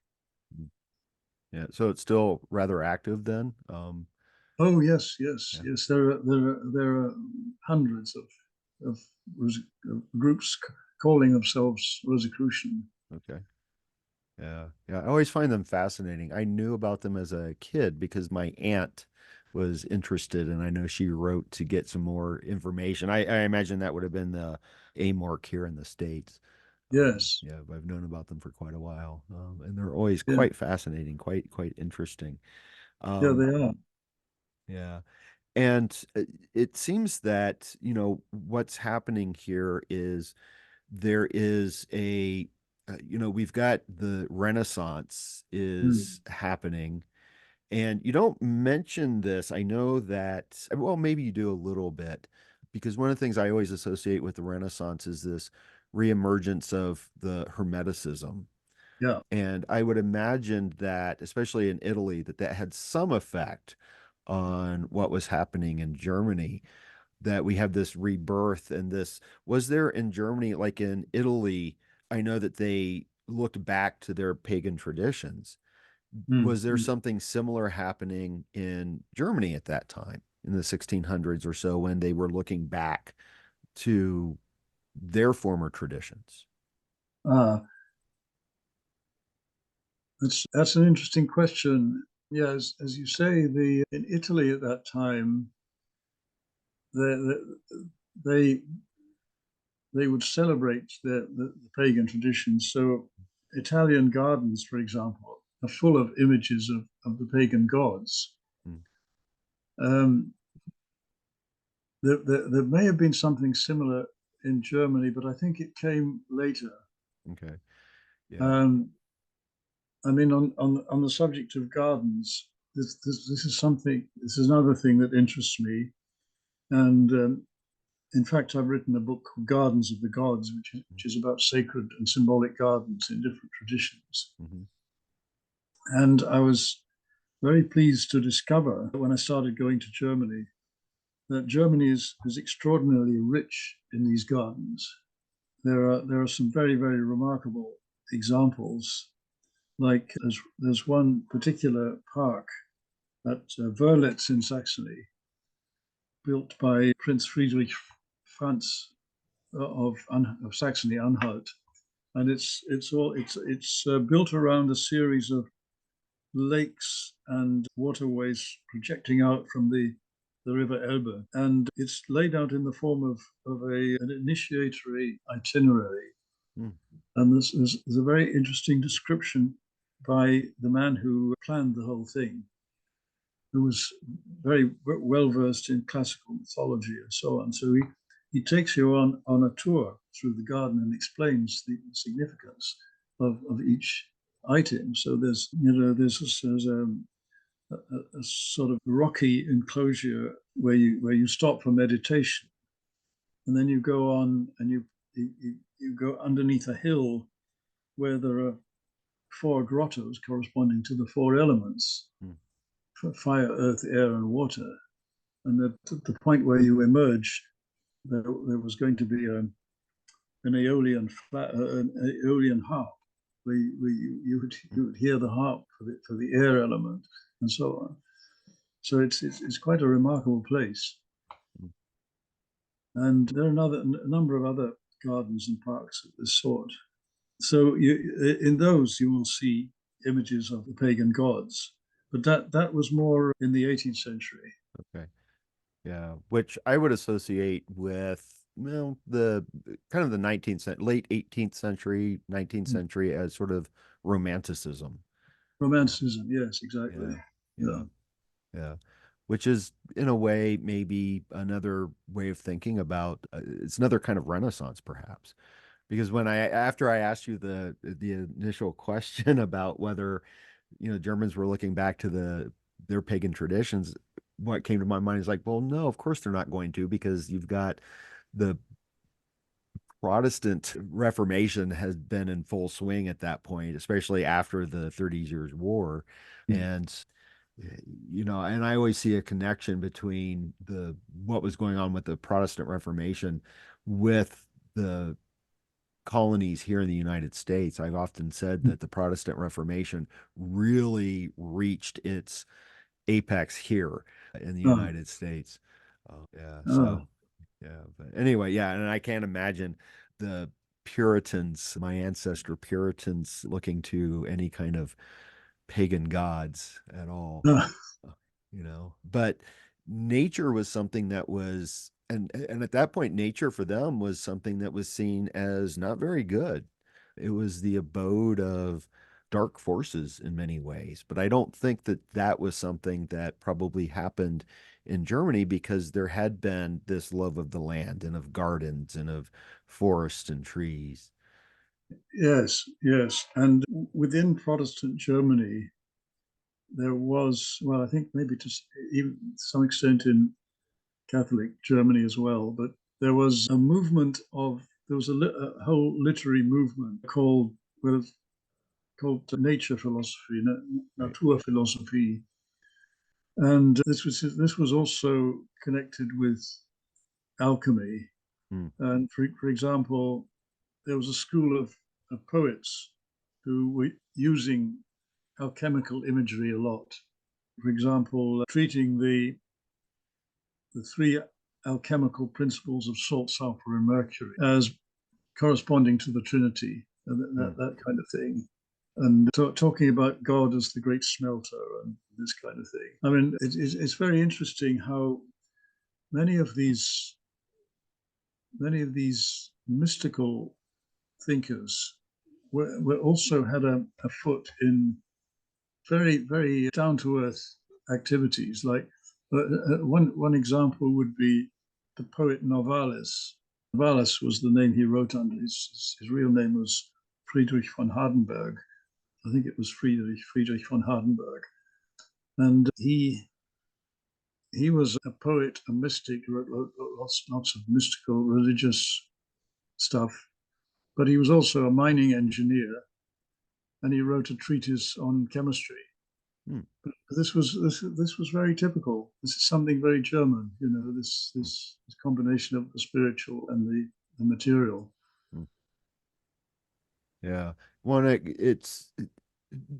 Yeah, so it's still rather active then. Oh yes. There are hundreds of groups calling themselves Rosicrucian. Okay. Yeah. I always find them fascinating. I knew about them as a kid because my aunt was interested, and I know she wrote to get some more information. I imagine that would have been the AMORC here in the States. Yes. Yeah, I've known about them for quite a while, and they're always quite fascinating, quite interesting. Yeah, they are. Yeah. And it seems that, what's happening here is there is we've got the Renaissance is happening. And you don't mention this. I know that, well, maybe you do a little bit, because one of the things I always associate with the Renaissance is this reemergence of the Hermeticism. Yeah. And I would imagine that, especially in Italy, that had some effect on what was happening in Germany, that we have this rebirth. And was there in Germany, like in Italy, I know that they looked back to their pagan traditions. Was there something similar happening in Germany at that time, in the 1600s or so, when they were looking back to their former traditions? Ah, that's an interesting question. Yeah, as you say, in Italy at that time, they they would celebrate the pagan traditions. So Italian gardens, for example, are full of images of the pagan gods. Mm. There may have been something similar in Germany, but I think it came later. Okay. Yeah. I mean, on the subject of gardens, this is another thing that interests me. And in fact, I've written a book called Gardens of the Gods, which is about sacred and symbolic gardens in different traditions. Mm-hmm. And I was very pleased to discover when I started going to Germany that Germany is extraordinarily rich in these gardens. There are some very, very remarkable examples. Like there's one particular park at Wörlitz in Saxony, built by Prince Friedrich Franz of Saxony-Anhalt, and it's built around a series of lakes and waterways projecting out from the River Elbe, and it's laid out in the form of an initiatory itinerary. Mm. And there's a very interesting description by the man who planned the whole thing, who was very well versed in classical mythology and so on. So he takes you on a tour through the garden and explains the significance of each item. So there's a sort of rocky enclosure where you stop for meditation, and then you go on and you go underneath a hill where there are four grottos corresponding to the four elements: fire, earth, air, and water. And at the point where you emerge, there was going to be an Aeolian harp, where you would hear the harp for the air element, and so on. So it's quite a remarkable place. And there are a number of other gardens and parks of this sort. So in those you will see images of the pagan gods, but that was more in the 18th century. Okay. Yeah, which I would associate with, well, the kind of the 19th century, late 18th century, 19th century as sort of romanticism. Romanticism, yes, exactly. Yeah. Yeah. Which is in a way maybe another way of thinking about it's another kind of renaissance perhaps. Because after I asked you the initial question about whether, Germans were looking back to their pagan traditions, what came to my mind is like, well, no, of course they're not going to, because you've got the Protestant Reformation has been in full swing at that point, especially after the 30 Years' War. And and I always see a connection between what was going on with the Protestant Reformation with the colonies here in the United States. I've often said that the Protestant Reformation really reached its apex here in the United States. Yeah. So, yeah. But anyway, yeah. And I can't imagine the Puritans, my ancestor Puritans, looking to any kind of pagan gods at all. But nature was something that was, and at that point, nature for them was something that was seen as not very good. It was the abode of dark forces in many ways. But I don't think that was something that probably happened in Germany, because there had been this love of the land and of gardens and of forests and trees. Yes, yes. And within Protestant Germany, there was, well, I think maybe to even some extent in Catholic Germany as well, but there was a whole literary movement called nature philosophy, Right. Naturphilosophie. And this was also connected with alchemy. And for example, there was a school of poets who were using alchemical imagery a lot. For example, treating the three alchemical principles of salt, sulfur, and mercury as corresponding to the Trinity, and that kind of thing. And talking about God as the great smelter and this kind of thing. I mean, it's very interesting how many of these mystical thinkers were also had a foot in very, very down to earth activities. Like one example would be the poet Novalis. Novalis was the name he wrote under. His real name was Friedrich von Hardenberg. I think it was Friedrich von Hardenberg. And he was a poet, a mystic, wrote lots of mystical religious stuff. But he was also a mining engineer, and he wrote a treatise on chemistry. But this was very typical. This is something very German, you know. This combination of the spiritual and the material. Yeah, it's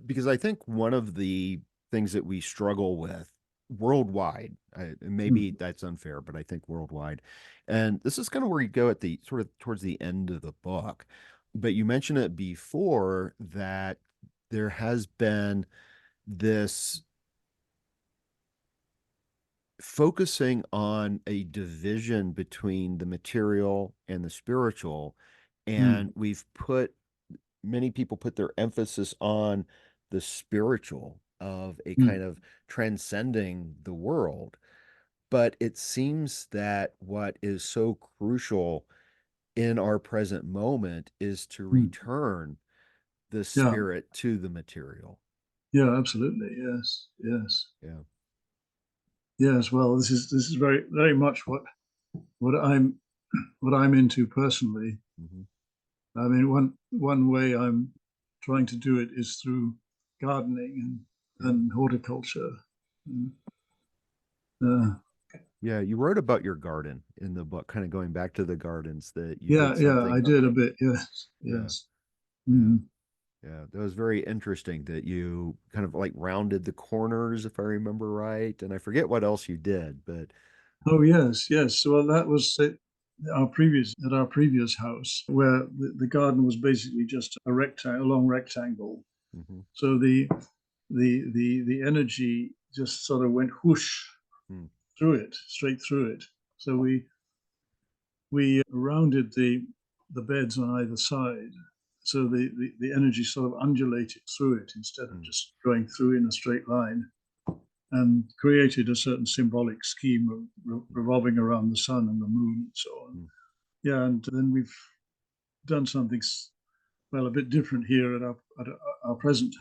because I think one of the things that we struggle with worldwide, maybe that's unfair, but I think worldwide, and this is kind of where you go at the sort of towards the end of the book, but you mentioned it before that there has been this focusing on a division between the material and the spiritual, and many people put their emphasis on the spiritual of a kind of transcending the world. But it seems that what is so crucial in our present moment is to return the spirit to the material. Yeah, absolutely. Yes, yes. Yeah. Yes, well, this is very, very much what I'm into personally. I mean, one way I'm trying to do it is through gardening and horticulture. Yeah, you wrote about your garden in the book, kind of going back to the gardens that you Yeah, did something. I did a bit. Yes, yes. Yeah, that was very interesting that you kind of like rounded the corners, if I remember right. And I forget what else you did, but oh yes, yes. Well, that was our previous house, where the garden was basically just a long rectangle. So the energy just sort of went whoosh through it, straight through it. So we rounded the beds on either side, so the energy sort of undulated through it instead of just going through in a straight line, and created a certain symbolic scheme revolving around the sun and the moon and so on. Yeah, and then we've done something well a bit different here at our present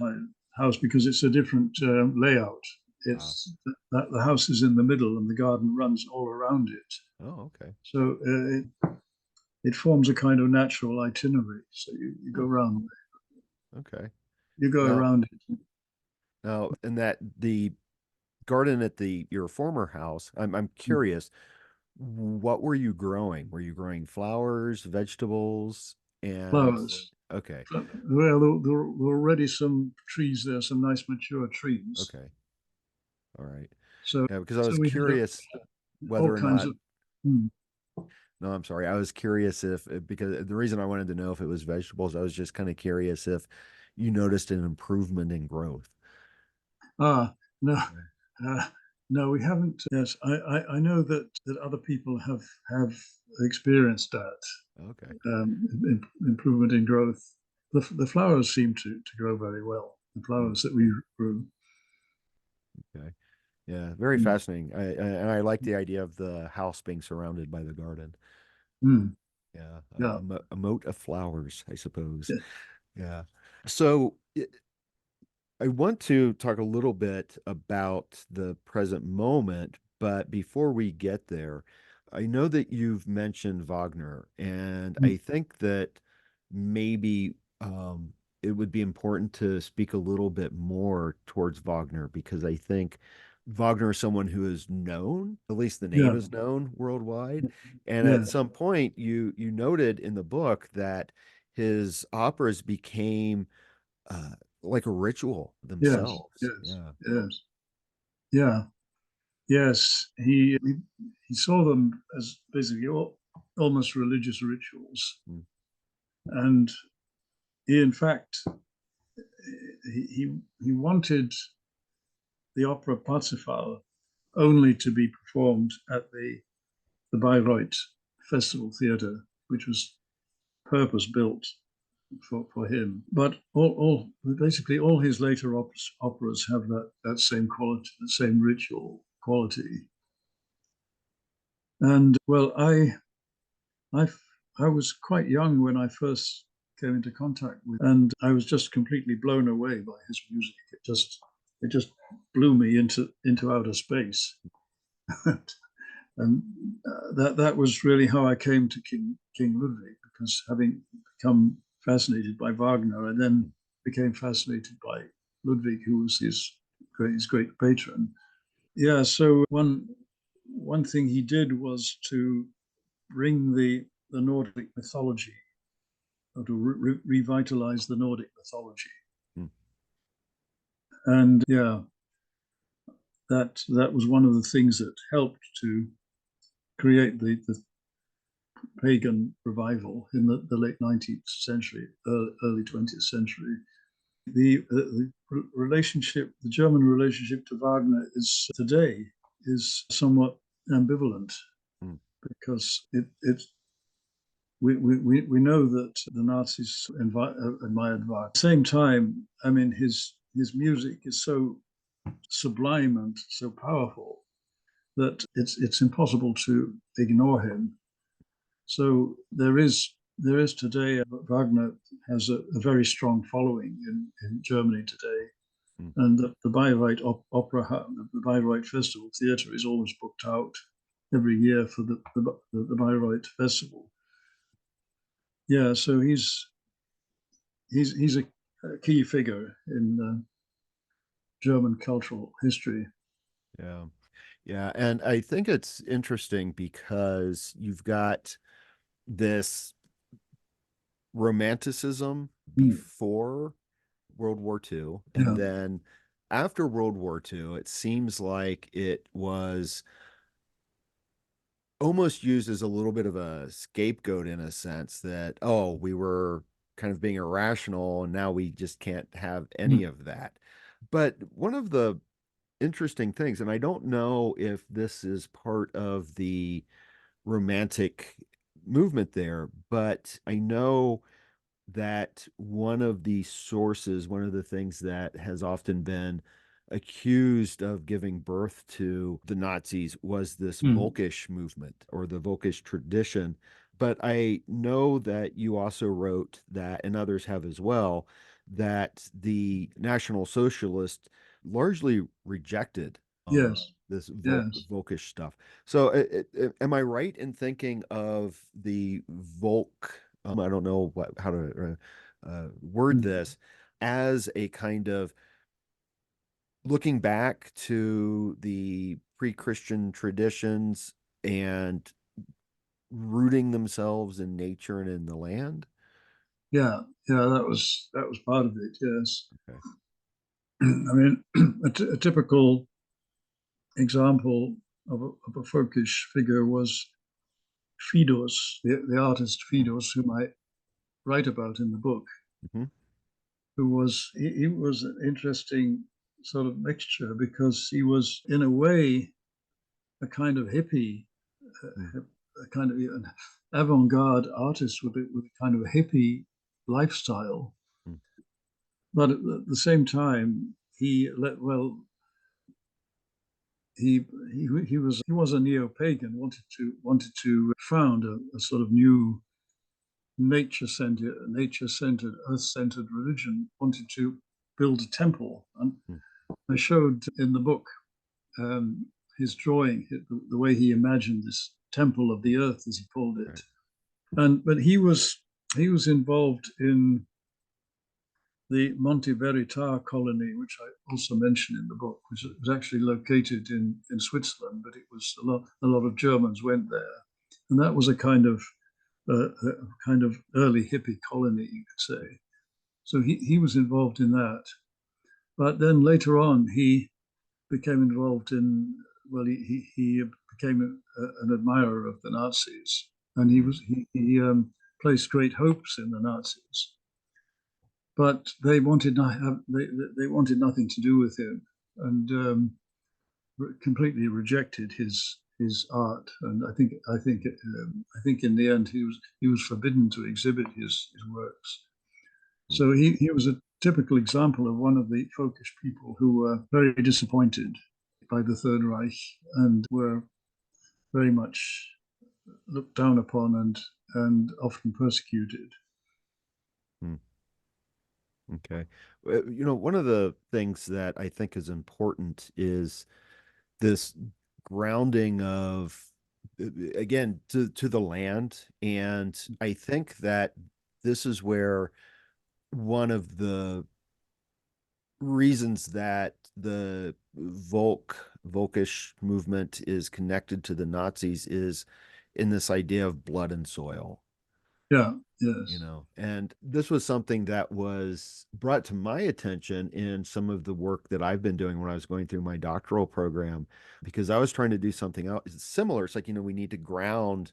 house, because it's a different layout. It's the house is in the middle and the garden runs all around it. Oh, okay. So it forms a kind of natural itinerary. So you go around. Okay. You go around it. Now, in that the garden at your former house, I'm curious, what were you growing? Were you growing flowers, vegetables, and Flowers? Okay. Well, there were already some trees there, some nice mature trees. Okay. All right. So Yeah, because I was we had curious whether all or kinds not. of. No, I'm sorry. I was curious if because the reason I wanted to know if it was vegetables, I was just kind of curious if you noticed an improvement in growth. No, no, we haven't. Yes, I know that other people have experienced that. Okay. Improvement in growth. The flowers seem to grow very well. The flowers that we grew. Okay. Yeah, very fascinating. And I like the idea of the house being surrounded by the garden. Yeah, a moat of flowers, I suppose. Yeah. So I want to talk a little bit about the present moment, but before we get there, I know that you've mentioned Wagner, and I think that maybe it would be important to speak a little bit more towards Wagner because I think Wagner is someone who is known, at least the name is known worldwide. And at some point, you noted in the book that his operas became like a ritual Yes, themselves. yes, Yeah. yes, yeah. Yes, he saw them as basically almost religious rituals, and he, in fact, he wanted the opera Parsifal only to be performed at the Bayreuth Festival Theatre, which was purpose built for him. But basically all his later operas have that same quality, the same ritual quality. And well, I was quite young when I first came into contact with, and I was just completely blown away by his music. It just blew me into outer space. And that was really how I came to King Ludwig, because having become fascinated by Wagner, I then became fascinated by Ludwig, who was his great patron. Yeah, so one thing he did was to bring the Nordic mythology, or to revitalize the Nordic mythology. And yeah, that was one of the things that helped to create the pagan revival in the late 19th century, early 20th century. The relationship, the German relationship to Wagner today is somewhat ambivalent, because we know that the Nazis admired Wagner. At the same time, I mean, his music is so sublime and so powerful that it's impossible to ignore him. So there is today, Wagner has a very strong following in Germany today. And the Bayreuth Opera, the Bayreuth Festival Theatre is always booked out every year for the Bayreuth Festival. Yeah, so he's a key figure in German cultural history. Yeah. Yeah. And I think it's interesting because you've got this romanticism before World War II. And then after World War II, it seems like it was almost used as a little bit of a scapegoat, in a sense that, oh, we were kind of being irrational and now we just can't have any of that. But one of the interesting things, and I don't know if this is part of the romantic movement there, but I know that one of the sources, one of the things that has often been accused of giving birth to the Nazis was this Volkisch movement, or the Volkisch tradition. But I know that you also wrote that, and others have as well, that the National Socialists largely rejected this Volkisch stuff. So am I right in thinking of the Volk, I don't know how to word this, as a kind of looking back to the pre-Christian traditions and rooting themselves in nature and in the land? Yeah, that was part of it. Yes. Okay. I mean, a typical example of a folkish figure was Fidos, the artist Fidos, whom I write about in the book, who was he was an interesting sort of mixture, because he was in a way a kind of hippie, a kind of an avant-garde artist with a kind of hippie lifestyle. But at the same time, he was a neo-pagan, wanted to found a sort of new nature-centered, earth-centered religion, wanted to build a temple. And I showed in the book his drawing, the way he imagined this temple of the earth, as he called it. But he was involved in the Monte Verita colony, which I also mentioned in the book, which was actually located in Switzerland, but it was a lot of Germans went there, and that was a kind of early hippie colony, you could say. So he was involved in that, but then later on he became involved in well, he became an admirer of the Nazis, and he placed great hopes in the Nazis, but they wanted they wanted nothing to do with him, and completely rejected his art. And I think in the end he was forbidden to exhibit his works. So he was a typical example of one of the folkish people who were very disappointed by the Third Reich and were very much looked down upon and often persecuted. Hmm. Okay. One of the things that I think is important is this grounding of, again, to the land. And I think that this is where one of the reasons that the Volkish movement is connected to the Nazis is in this idea of blood and soil. Yeah, yes. And this was something that was brought to my attention in some of the work that I've been doing when I was going through my doctoral program, because I was trying to do something else similar. It's like, we need to ground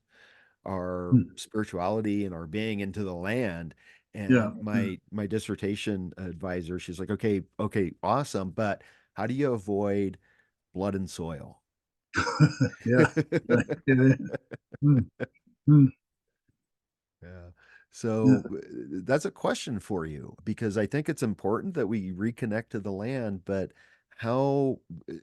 our Mm. spirituality and our being into the land. Yeah, And yeah. my dissertation advisor, she's like, okay, awesome, but how do you avoid blood and soil? Yeah, yeah, yeah. Mm, mm, Yeah. yeah. So that's a question for you, because I think it's important that we reconnect to the land, but how,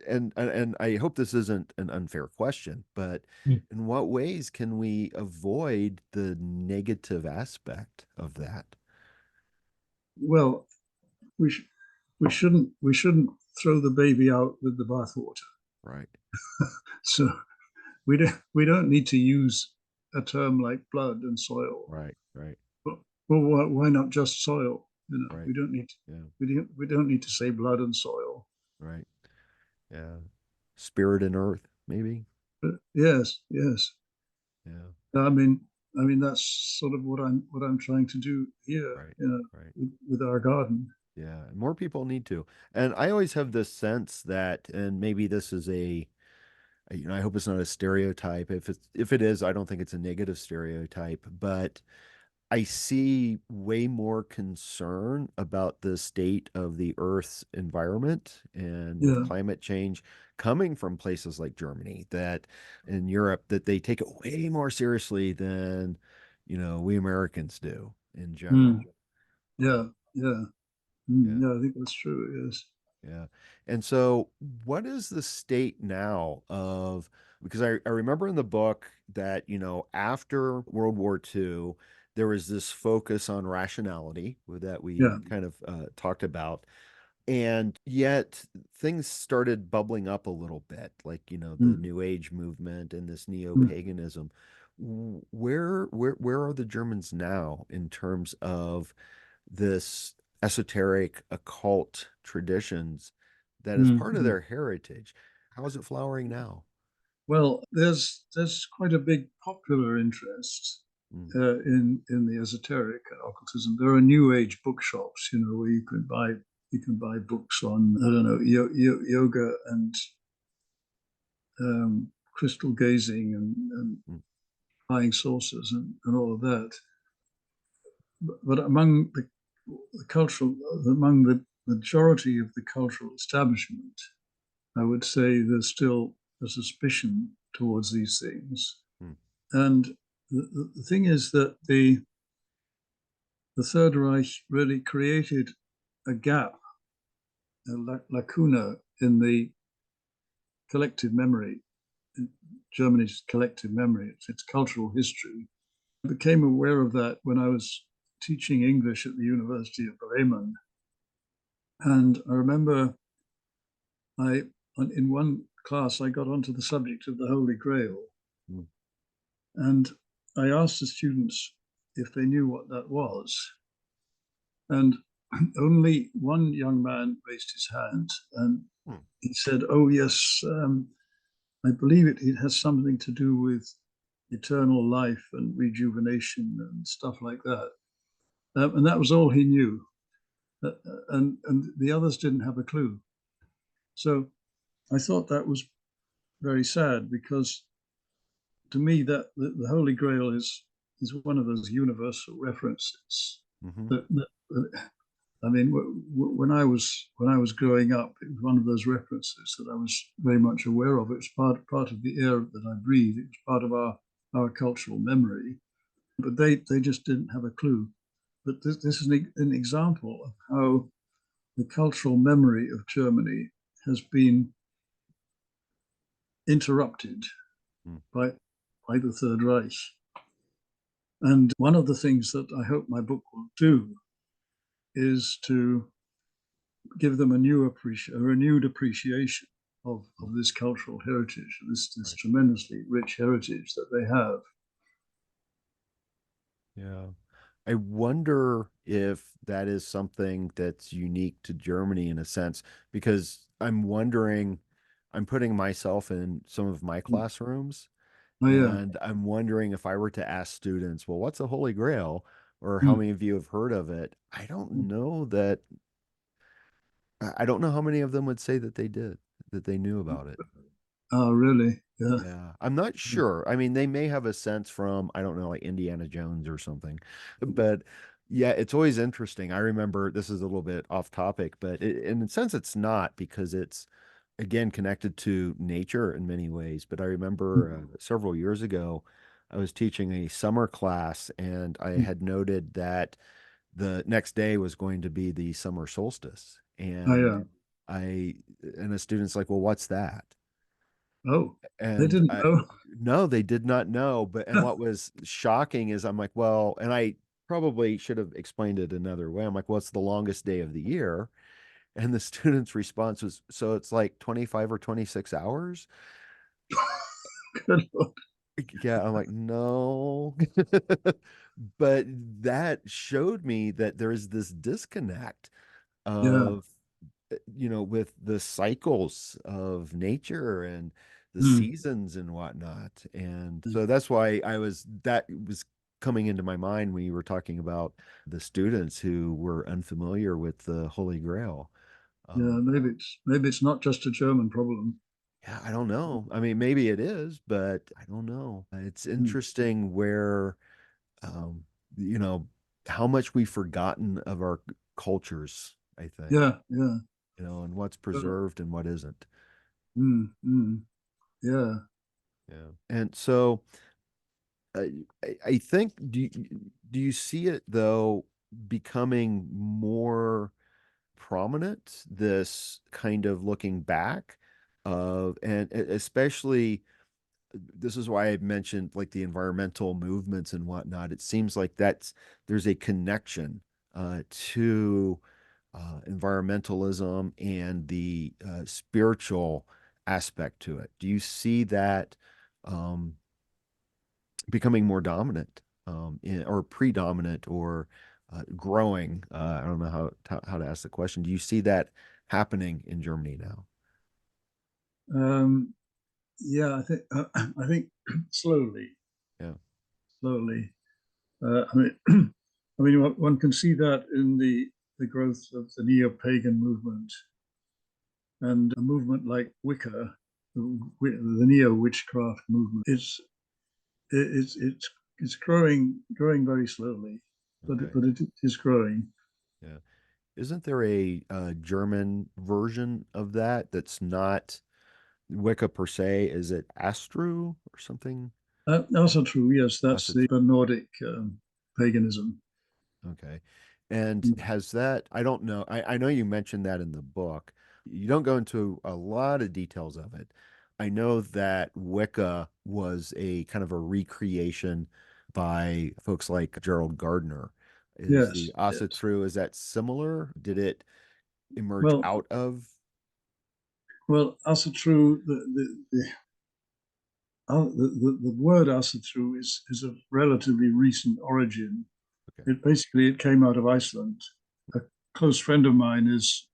and I hope this isn't an unfair question, but Mm. in what ways can we avoid the negative aspect of that? Well, we sh- we shouldn't throw the baby out with the bathwater. Right. So we don't need to use a term like blood and soil. Right. Right. But, well, why not just soil? Right. We don't need Yeah. we don't need to say blood and soil. Right. Yeah. Spirit and earth, maybe. But yes, yes. Yeah. I mean, that's sort of what I'm trying to do here, Right. Right. with our garden. Yeah, and more people need to. And I always have this sense that, and maybe this is I hope it's not a stereotype. If it is, I don't think it's a negative stereotype, but I see way more concern about the state of the Earth's environment and with Yeah. climate change coming from places like Germany, that in Europe, that they take it way more seriously than, we Americans do in Mm. general. Yeah. Yeah. Mm. Yeah. Yeah. I think that's true. Yes. Yeah. And so, what is the state now of, because I remember in the book that, after World War II, there was this focus on rationality that we Yeah. kind of talked about. And yet things started bubbling up a little bit, like, the Mm. New Age movement and this Mm. neo-paganism. Where are the Germans now in terms of this esoteric occult traditions that is Mm. part of Mm. their heritage? How is it flowering now? Well, there's quite a big popular interest Mm, in the esoteric and occultism. There are New Age bookshops, where you can buy books on, I don't know, yoga and crystal gazing and mm, flying saucers and all of that. But among the cultural, among the majority of the cultural establishment, I would say there's still a suspicion towards these things. mm, And the thing is that the Third Reich really created a gap, a lacuna in the collective memory, in Germany's collective memory, its cultural history. I became aware of that when I was teaching English at the University of Bremen. And I remember in one class, I got onto the subject of the Holy Grail. mm, And I asked the students if they knew what that was. And only one young man raised his hand and mm. he said, "Oh, yes, I believe it has something to do with eternal life and rejuvenation and stuff like that." And that was all he knew. And the others didn't have a clue. So I thought that was very sad, because to me that the Holy Grail is one of those universal references Mm-hmm. that I mean, when I was growing up, it was one of those references that I was very much aware of. It was part of the air that I breathe. It was part of our cultural memory, but they just didn't have a clue. But this is an example of how the cultural memory of Germany has been interrupted Mm. by the Third Reich. And one of the things that I hope my book will do is to give them a renewed appreciation of this cultural heritage, this Right. tremendously rich heritage that they have. Yeah. I wonder if that is something that's unique to Germany in a sense, because I'm putting myself in some of my classrooms, Oh yeah. and I'm wondering if I were to ask students, well, what's a Holy Grail? Or how Mm. many of you have heard of it? I don't know how many of them would say that they did, that they knew about it. Oh really? Yeah. Yeah, I'm not sure. I mean, they may have a sense from, I don't know, like Indiana Jones or something. But yeah, it's always interesting. I remember this is a little bit off topic, but in a sense, it's not because it's, again, connected to nature in many ways. But I remember several years ago, I was teaching a summer class, and I had noted that the next day was going to be the summer solstice. Oh And yeah. I, and a student's like, well, what's that? Oh, they And didn't know. no, they did not know. But, and what was shocking is I'm like, well, and I probably should have explained it another way. I'm like, well, it's the longest day of the year. And the student's response was, so it's like 25 or 26 hours? Good Lord. Yeah, I'm like, no. But that showed me that there is this disconnect Yeah. of, with the cycles of nature and the Mm. seasons and whatnot. And so that's why that was coming into my mind when you were talking about the students who were unfamiliar with the Holy Grail. Yeah. Maybe it's not just a German problem. Yeah, I don't know. I mean, maybe it is, but I don't know. It's Mm. interesting where, um, you know, how much we've forgotten of our cultures, I think, Yeah. Yeah. and what's Uh, preserved and what isn't. Yeah. Yeah. And so I think, do you see it though becoming more prominent, this kind of looking back of, and especially, this is why I mentioned like the environmental movements and whatnot. It seems like there's a connection to environmentalism and the spiritual aspect to it. Do you see that um, becoming more dominant, or predominant, or growing? I don't know how to ask the question. Do you see that happening in Germany now? Um, yeah. I think slowly, Yeah. slowly. I mean, I mean, one can see that in the growth of the neo-pagan movement, and a movement like Wicca, the neo-witchcraft movement. It's growing very slowly, Okay. but it is growing. Yeah. Isn't there a German version of that that's not Wicca per se? Is it Astru or something? Also true, yes, that's That's the Nordic paganism. okay. And Mm. has that, I don't know, I know you mentioned that in the book. You don't go into a lot of details of it. I know that Wicca was a kind of a recreation by folks like Gerald Gardner. Is Yes, the yes. Asatru, is that similar? Did it emerge Well, out of? also true. The word Asatru is of relatively recent origin. Okay. It came out of Iceland. A close friend of mine is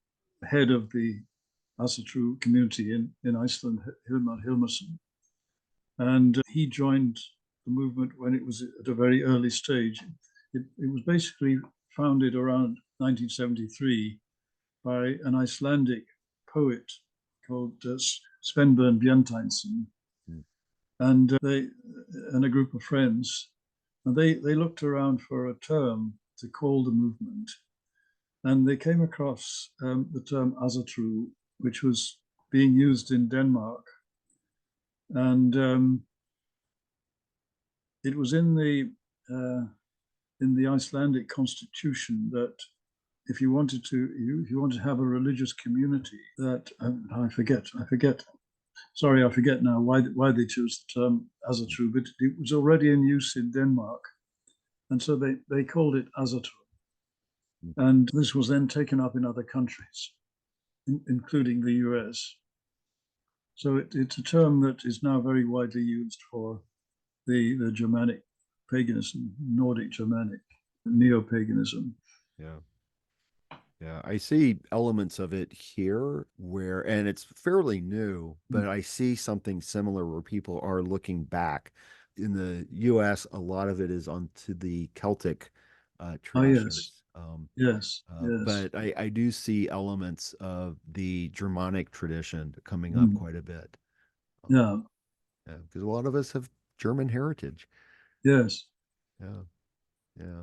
head of the Asatru community in Iceland, Hilmar Hilmarsson, and he joined the movement when it was at a very early stage. It was basically founded around 1973 by an Icelandic poet called Sven Bjørnsteinsen, and a group of friends, and they looked around for a term to call the movement, and they came across the term Asatru, which was being used in Denmark, and it was in the Icelandic constitution that if you wanted to have a religious community, that I forget. Sorry, I forget now why they chose the term Asatru, but it was already in use in Denmark, and so they called it Asatru, and this was then taken up in other countries, including the US. So it's a term that is now very widely used for the Germanic paganism, Nordic Germanic neo-paganism. Yeah. Yeah, I see elements of it here and it's fairly new, but I see something similar where people are looking back. In the US, a lot of it is onto the Celtic traditions. Yes. But I do see elements of the Germanic tradition coming up quite a bit. Yeah. Because a lot of us have German heritage. Yes. Yeah. Yeah.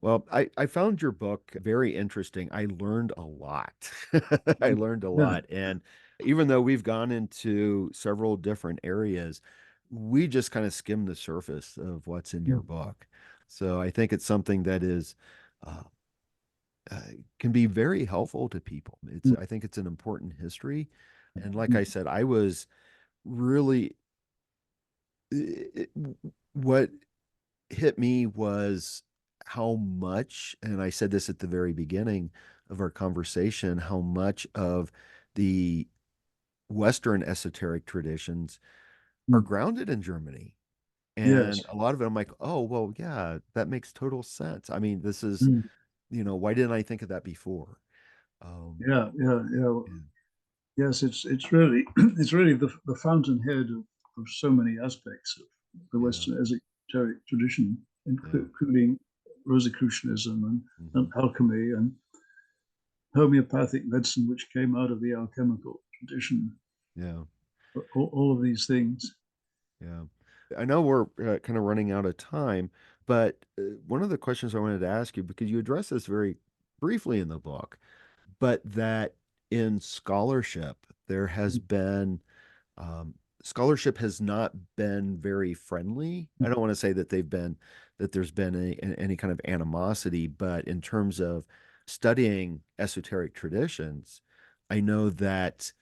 Well, I found your book very interesting. I learned a lot. I learned a lot. And even though we've gone into several different areas, we just kind of skimmed the surface of what's in your book. So I think it's something that is can be very helpful to people. I think it's an important history. And like I said, I was really what hit me was how much, and I said this at the very beginning of our conversation, how much of the Western esoteric traditions are grounded in Germany. And Yes. a lot of it, I'm like, oh, well, yeah, that makes total sense. I mean, this is, why didn't I think of that before? Yeah. Yes, it's really the fountainhead of so many aspects of the Western esoteric tradition, including Rosicrucianism and alchemy and homeopathic medicine, which came out of the alchemical tradition. Yeah. All of these things. Yeah. I know we're kind of running out of time, but one of the questions I wanted to ask you, because you address this very briefly in the book, but that in scholarship, there has been scholarship has not been very friendly. I don't want to say that there's been any kind of animosity, but in terms of studying esoteric traditions, I know that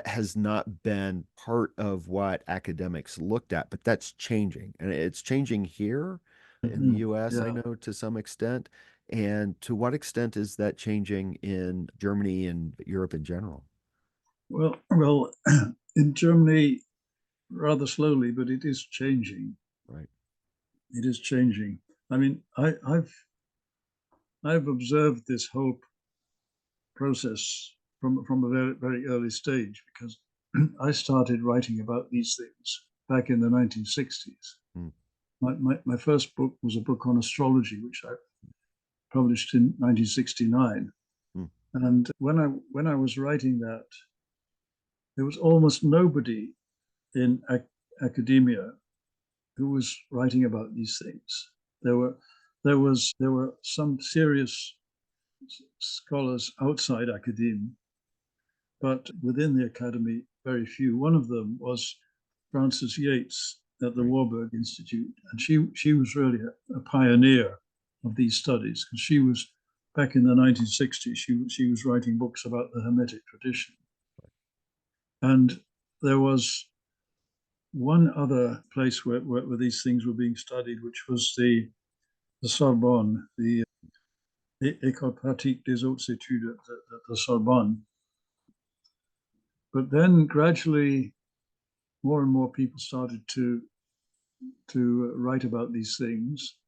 has not been part of what academics looked at, but that's changing. And it's changing here in the US, I know, to some extent. And to what extent is that changing in Germany and Europe in general? Well, in Germany, rather slowly, but it is changing. Right. It is changing. I mean, I've observed this whole process from a very, very early stage, because I started writing about these things back in the 1960s. My first book was a book on astrology, which I published in 1969. And when I was writing that, there was almost nobody in academia who was writing about these things. There were some serious scholars outside academia, but within the academy, very few. One of them was Frances Yates at the Warburg Institute, and she was really a pioneer of these studies, because she was back in the 1960s. She was writing books about the Hermetic tradition, and there was one other place where these things were being studied, which was the Sorbonne, the École pratique des hautes études at the Sorbonne. But then gradually, more and more people started to write about these things.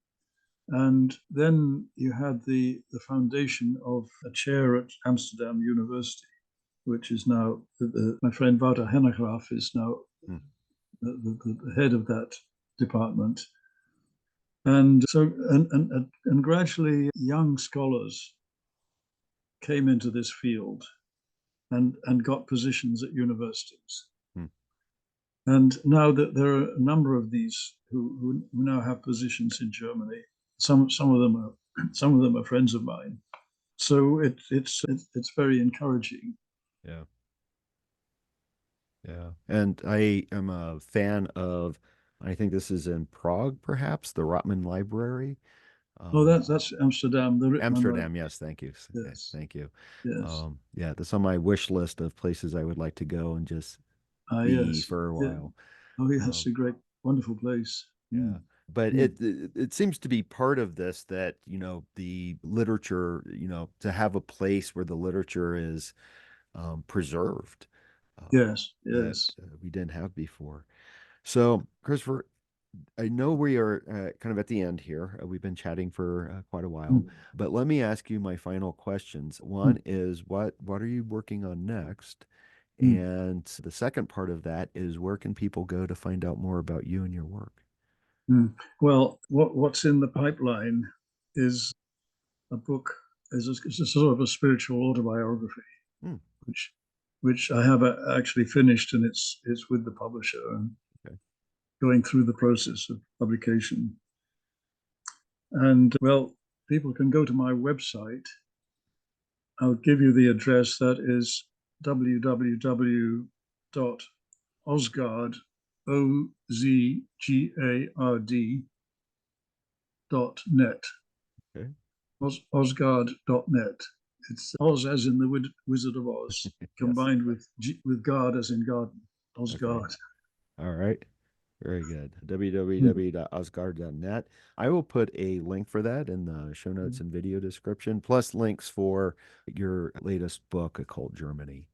And then you had the foundation of a chair at Amsterdam University, which is now, my friend Wouter Hennegraaf is now the head of that department. And so, gradually young scholars came into this field. and got positions at universities. Hmm. And now that there are a number of these who now have positions in Germany, some of them are friends of mine. So it's very encouraging. Yeah. Yeah. And I am a fan of, I think this is in Prague, perhaps, the Rotman Library. Oh, that's Amsterdam, the Rittmann Library. Amsterdam, yes, thank you. Yes, Thank you. yes. Yeah, that's on my wish list of places I would like to go and just be Yes. for a Yeah. while. Oh, yeah, it's Um, a great, wonderful place. yeah. Mm. But Mm. it seems to be part of this that, the literature, to have a place where the literature is preserved, Yes, that yes. we didn't have before. So, Christopher, I know we are kind of at the end here. We've been chatting for quite a while, Mm. but let me ask you my final questions. Mm. One is what are you working on next? Mm. And the second part of that is where can people go to find out more about you and your work? Mm. Well, what's in the pipeline is a book, it's a sort of a spiritual autobiography, Hmm, which which I have actually finished, and it's with the publisher and okay. going through the process of publication. And well, people can go to my website. I'll give you the address. That is www.osgard, OZGARD.net. Okay. Osgard.net. It's Oz as in the Wizard of Oz, Yes. combined with guard as in garden. Okay. Osgard. All right. Very good. Mm. www.osgard.net. I will put a link for that in the show notes and video description, plus links for your latest book, Occult Germany.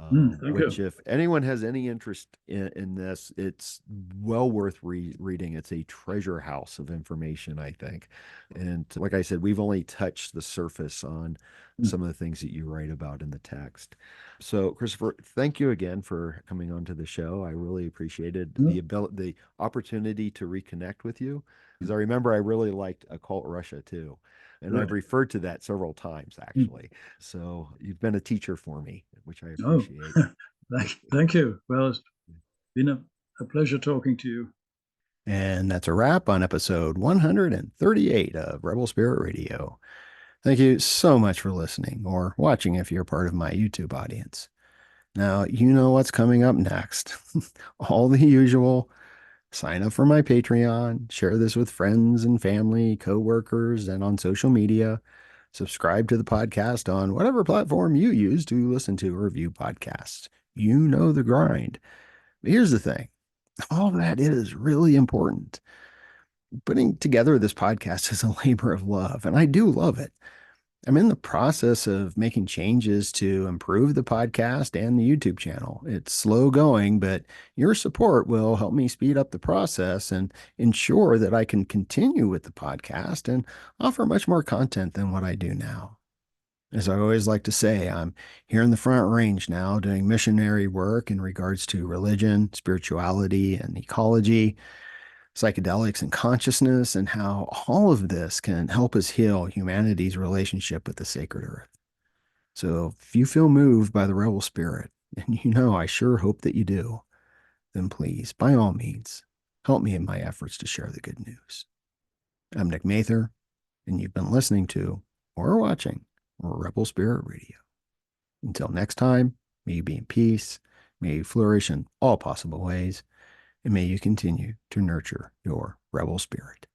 Thank Which, you. if anyone has any interest in this, it's well worth reading. It's a treasure house of information, I think. And like I said, we've only touched the surface on Mm. some of the things that you write about in the text. So, Christopher, thank you again for coming on to the show. I really appreciated the opportunity to reconnect with you, because I remember I really liked Occult Russia too. And I've Good. referred to that several times, Mm. actually. So you've been a teacher for me, which I Oh, appreciate. thank you. Well, it's been a pleasure talking to you. And that's a wrap on episode 138 of Rebel Spirit Radio. Thank you so much for listening or watching if you're part of my YouTube audience. Now, you know what's coming up next. All the usual. Sign up for my Patreon, share this with friends and family, coworkers, and on social media. Subscribe to the podcast on whatever platform you use to listen to or review podcasts. You know the grind. But here's the thing. All that is really important. Putting together this podcast is a labor of love, and I do love it. I'm in the process of making changes to improve the podcast and the YouTube channel. It's slow going, but your support will help me speed up the process and ensure that I can continue with the podcast and offer much more content than what I do now. As I always like to say, I'm here in the front range now doing missionary work in regards to religion, spirituality, and ecology, psychedelics and consciousness, and how all of this can help us heal humanity's relationship with the sacred earth. So if you feel moved by the rebel spirit, and you know I sure hope that you do, then please, by all means, help me in my efforts to share the good news. I'm Nick Mather, and you've been listening to or watching Rebel Spirit Radio. Until next time, may you be in peace, may you flourish in all possible ways, and may you continue to nurture your rebel spirit.